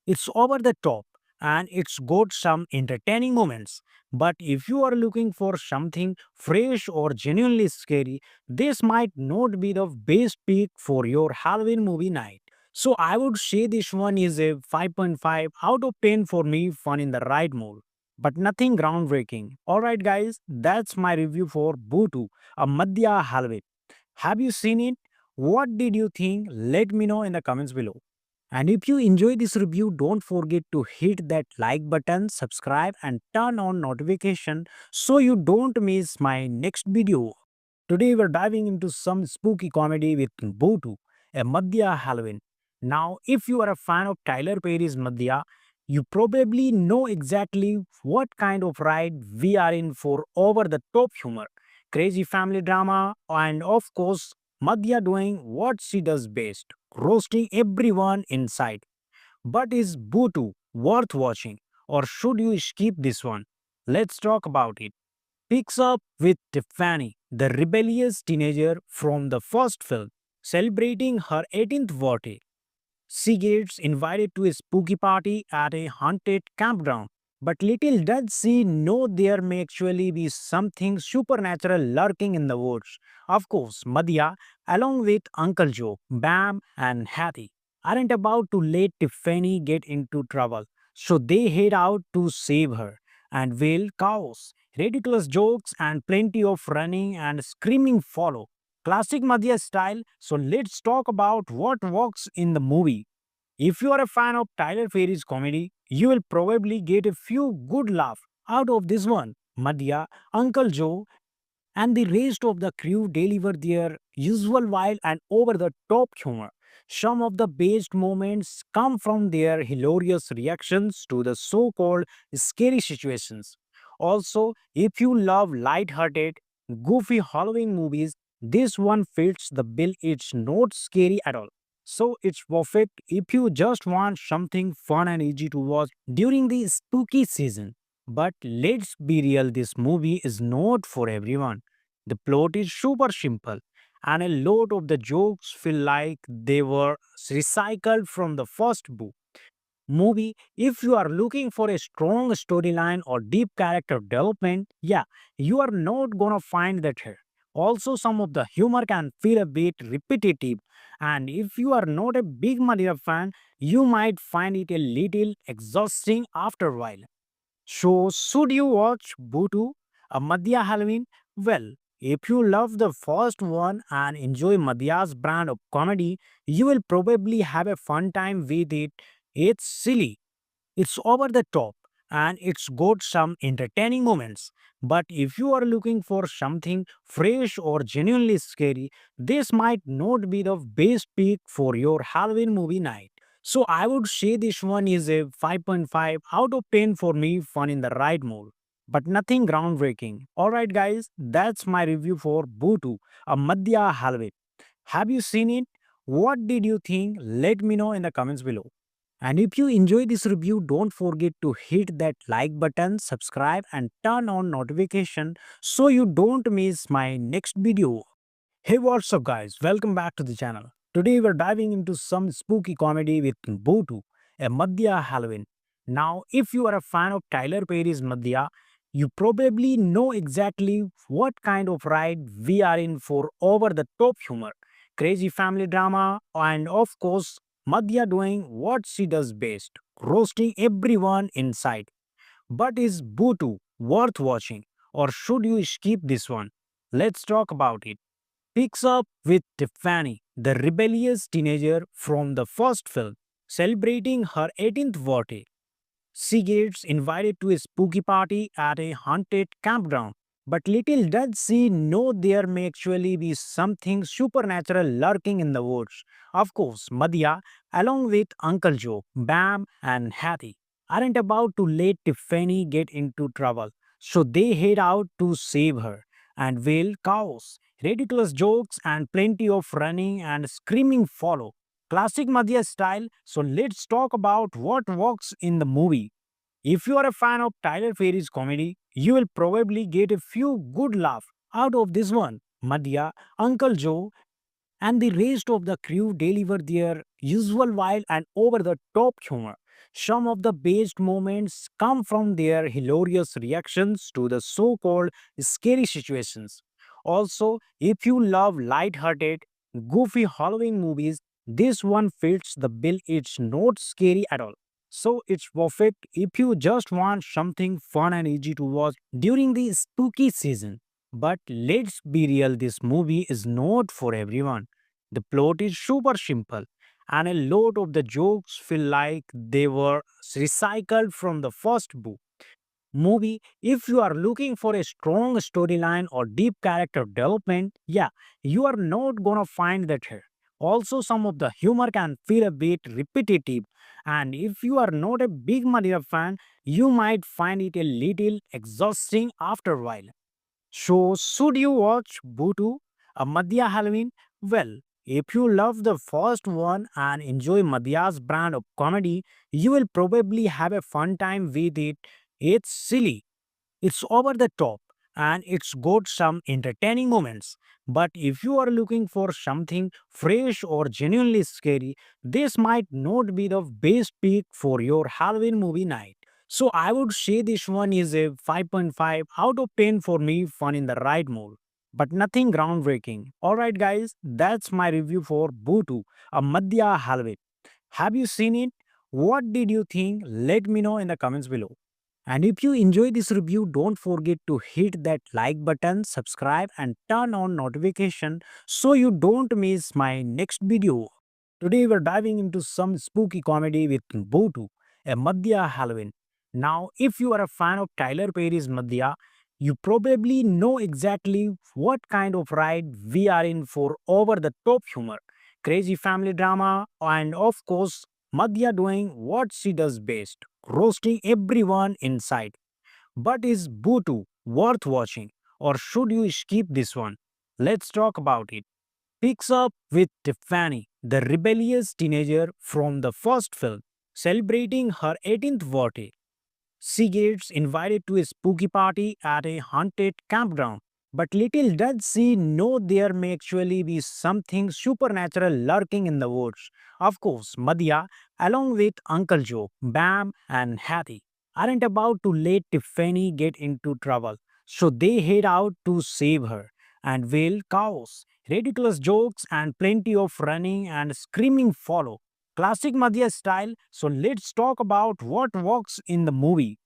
it's over the top, and it's got some entertaining moments. But if you are looking for something fresh or genuinely scary, this might not be the best pick for your Halloween movie night. So I would say this one is a 5.5 out of 10 for me, fun in the right mood. But nothing groundbreaking. Alright, guys, that's my review for Bhutu, a Madhya Halloween. Have you seen it? What did you think? Let me know in the comments below. And if you enjoy this review, don't forget to hit that like button, subscribe and turn on notification so you don't miss my next video. Today we're diving into some spooky comedy with Bhutu, a Madhya Halloween. Now, if you are a fan of Tyler Perry's Madhya, you probably know exactly what kind of ride we are in for over the top humor, crazy family drama, and of course, Madhya doing what she does best, roasting everyone in sight. But is Bhutu worth watching, or should you skip this one? Let's talk about it. Picks up with Tiffany, the rebellious teenager from the first film, celebrating her 18th birthday. She gets invited to a spooky party at a haunted campground. But little does she know there may actually be something supernatural lurking in the woods. Of course, Madhya, along with Uncle Joe, Bam, and Hattie, aren't about to let Tiffany get into trouble. So they head out to save her. And will chaos, ridiculous jokes, and plenty of running and screaming follow. Classic Madhya style. So let's talk about what works in the movie. If you are a fan of Tyler Perry's comedy, you will probably get a few good laughs out of this one. Madhya, Uncle Joe, and the rest of the crew deliver their usual wild and over the top humor. Some of the best moments come from their hilarious reactions to the so called scary situations. Also, if you love light-hearted, goofy Halloween movies, this one fits the bill. It's not scary at all. So it's perfect if you just want something fun and easy to watch during the spooky season. But let's be real, this movie is not for everyone. The plot is super simple, and a lot of the jokes feel like they were recycled from the first book. Movie, if you are looking for a strong storyline or deep character development, yeah, you are not gonna find that here. Also, some of the humor can feel a bit repetitive, and if you are not a big Maria fan, you might find it a little exhausting after a while. So, should you watch Bootu, a Madhya Halloween? Well, if you love the first one and enjoy Madhya's brand of comedy, you will probably have a fun time with it. It's silly, it's over the top, and it's got some entertaining moments. But if you are looking for something fresh or genuinely scary, this might not be the best pick for your Halloween movie night. So I would say this one is a 5.5 out of 10 for me, fun in the right mood. But nothing groundbreaking. Alright, guys, that's my review for Bootu, a Madhya Halloween. Have you seen it? What did you think? Let me know in the comments below. And if you enjoy this review, don't forget to hit that like button, subscribe, and turn on notification so you don't miss my next video. Hey, what's up, guys? Welcome back to the channel. Today, we're diving into some spooky comedy with Botu, a Madhya Halloween. Now, if you are a fan of Tyler Perry's Madhya, you probably know exactly what kind of ride we are in for over the top humor, crazy family drama, and of course, Madhya doing what she does best, roasting everyone in sight. But is Botu worth watching, or should you skip this one? Let's talk about it. Picks up with Tiffany, the rebellious teenager from the first film, celebrating her 18th birthday. She gets invited to a spooky party at a haunted campground. But little does she know there may actually be something supernatural lurking in the woods. Of course, Madhya, along with Uncle Joe, Bam, and Hattie, aren't about to let Tiffany get into trouble. So they head out to save her. And will chaos, ridiculous jokes, and plenty of running and screaming follow. Classic Madhya style. So let's talk about what works in the movie. If you are a fan of Tyler Perry's comedy, you will probably get a few good laughs out of this one. Madhya, Uncle Joe, and the rest of the crew deliver their usual wild and over the top humor. Some of the best moments come from their hilarious reactions to the so called scary situations. Also, if you love light-hearted, goofy Halloween movies, this one fits the bill. It's not scary at all. So it's perfect if you just want something fun and easy to watch during the spooky season. But let's be real, this movie is not for everyone. The plot is super simple, and a lot of the jokes feel like they were recycled from the first book. Movie, if you are looking for a strong storyline or deep character development, yeah, you are not gonna find that here. Also, some of the humor can feel a bit repetitive, and if you are not a big Maria fan, you might find it a little exhausting after a while. So, should you watch Bootu, a Madhya Halloween? Well, if you love the first one and enjoy Madhya's brand of comedy, you will probably have a fun time with it. It's silly, it's over the top, and it's got some entertaining moments. But if you are looking for something fresh or genuinely scary, this might not be the best pick for your Halloween movie night. So I would say this one is a 5.5 out of 10 for me, fun in the right mood. But nothing groundbreaking. Alright, guys, that's my review for Bootu, a Madhya Halvet. Have you seen it? What did you think? Let me know in the comments below. And if you enjoy this review, don't forget to hit that like button, subscribe, and turn on notification so you don't miss my next video. Today we're diving into some spooky comedy with Bootu, a Madhya Halloween. Now, if you are a fan of Tyler Perry's Madhya, you probably know exactly what kind of ride we are in for over the top humor, crazy family drama, and of course, Madhya doing what she does best, roasting everyone in sight. But is Bootu worth watching, or should you skip this one? Let's talk about it. Picks up with Tiffany, the rebellious teenager from the first film, celebrating her 18th birthday. She gets invited to a spooky party at a haunted campground. But little does she know there may actually be something supernatural lurking in the woods. Of course, Madhya, along with Uncle Joe, Bam, and Hattie, aren't about to let Tiffany get into trouble. So they head out to save her. And will chaos, ridiculous jokes, and plenty of running and screaming follow. Classic Madhya style. So let's talk about what works in the movie.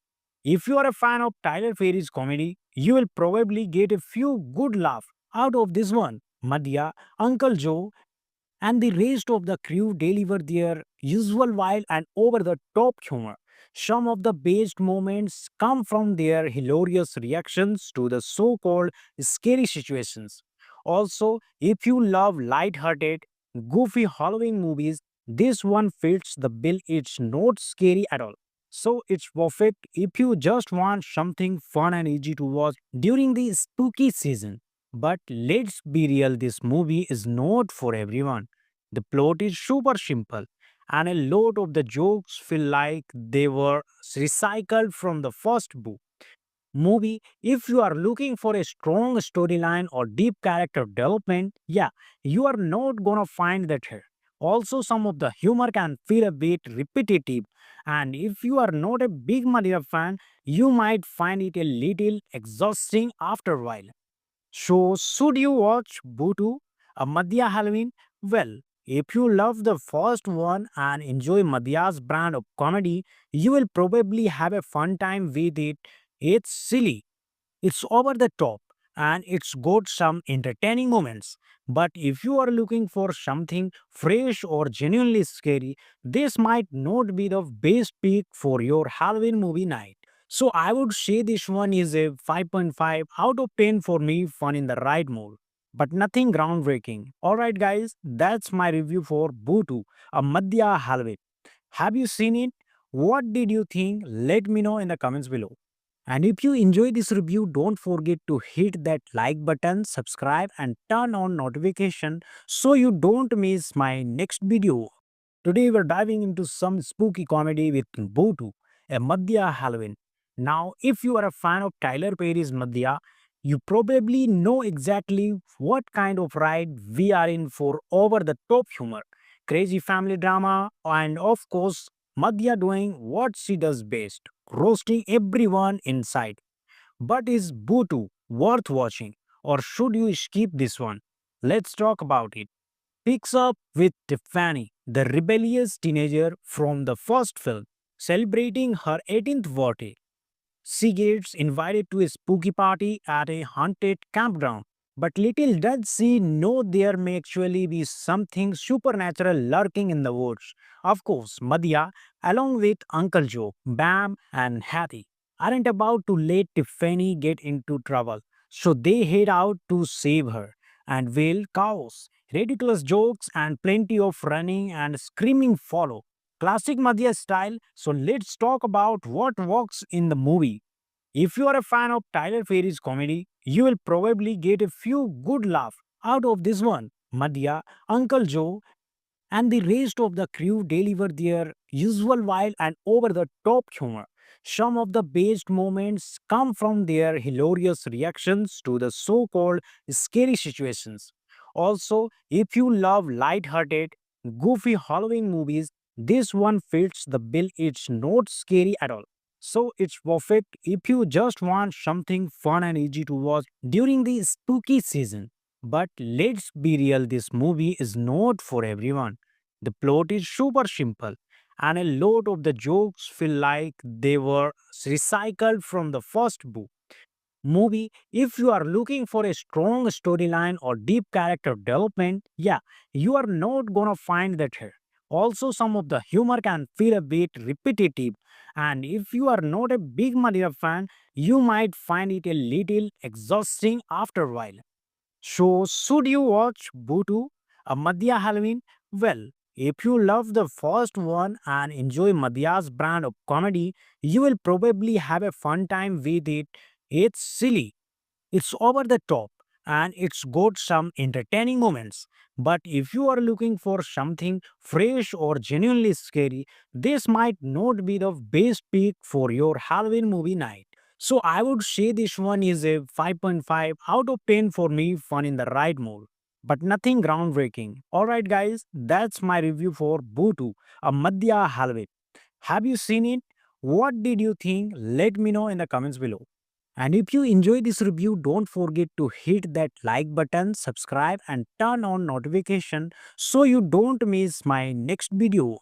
If you are a fan of Tyler Perry's comedy, you will probably get a few good laughs out of this one. Madhya, Uncle Joe, and the rest of the crew deliver their usual wild and over the top humor. Some of the best moments come from their hilarious reactions to the so called scary situations. Also, if you love light-hearted, goofy Halloween movies, this one fits the bill. It's not scary at all. So it's perfect if you just want something fun and easy to watch during the spooky season. But let's be real, this movie is not for everyone. The plot is super simple, and a lot of the jokes feel like they were recycled from the first book. Movie, if you are looking for a strong storyline or deep character development, yeah, you are not gonna find that here. Also, some of the humor can feel a bit repetitive, and if you are not a big Maria fan, you might find it a little exhausting after a while. So, should you watch Bootu, a Madhya Halloween? Well, if you love the first one and enjoy Madhya's brand of comedy, you will probably have a fun time with it. It's silly, it's over the top, and it's got some entertaining moments. But if you are looking for something fresh or genuinely scary, this might not be the best pick for your Halloween movie night. So I would say this one is a 5.5 out of 10 for me, fun in the right mood. But nothing groundbreaking. Alright, guys, that's my review for Bootu, a Madhya Halloween. Have you seen it? What did you think? Let me know in the comments below. And if you enjoy this review, don't forget to hit that like button, subscribe, and turn on notification so you don't miss my next video. Today we're diving into some spooky comedy with Bootu, a Madhya Halloween. Now, if you are a fan of Tyler Perry's Madhya, you probably know exactly what kind of ride we are in for over the top humor, crazy family drama, and of course, Madhya doing what she does best, roasting everyone in sight. But is Bootu worth watching, or should you skip this one? Let's talk about it. Picks up with Tiffany, the rebellious teenager from the first film, celebrating her 18th birthday. She gets invited to a spooky party at a haunted campground. But little does she know there may actually be something supernatural lurking in the woods. Of course, Madhya, along with Uncle Joe, Bam, and Hattie, aren't about to let Tiffany get into trouble. So they head out to save her. And will chaos, ridiculous jokes, and plenty of running and screaming follow. Classic Madhya style. So let's talk about what works in the movie. If you are a fan of Tyler Perry's comedy, you will probably get a few good laughs out of this one. Madhya, Uncle Joe, and the rest of the crew deliver their usual wild and over the top humor. Some of the best moments come from their hilarious reactions to the so called scary situations. Also, if you love light-hearted, goofy Halloween movies, this one fits the bill. It's not scary at all. So it's perfect if you just want something fun and easy to watch during the spooky season. But let's be real, this movie is not for everyone. The plot is super simple, and a lot of the jokes feel like they were recycled from the first book movie. If you are looking for a strong storyline or deep character development, yeah, you are not gonna find that here. Also, some of the humor can feel a bit repetitive, and if you are not a big Madhya fan, you might find it a little exhausting after a while. So, should you watch Bhutu, a Madhya Halloween? Well, if you love the first one and enjoy Madhya's brand of comedy, you will probably have a fun time with it. It's silly, it's over the top, and it's got some entertaining moments. But if you are looking for something fresh or genuinely scary, this might not be the best pick for your Halloween movie night. So I would say this one is a 5.5 out of 10 for me, fun in the right mood. But nothing groundbreaking. Alright, guys, that's my review for Bhutu, a Madhya Halloween. Have you seen it? What did you think? Let me know in the comments below. And if you enjoy this review, don't forget to hit that like button, subscribe, and turn on notification so you don't miss my next video.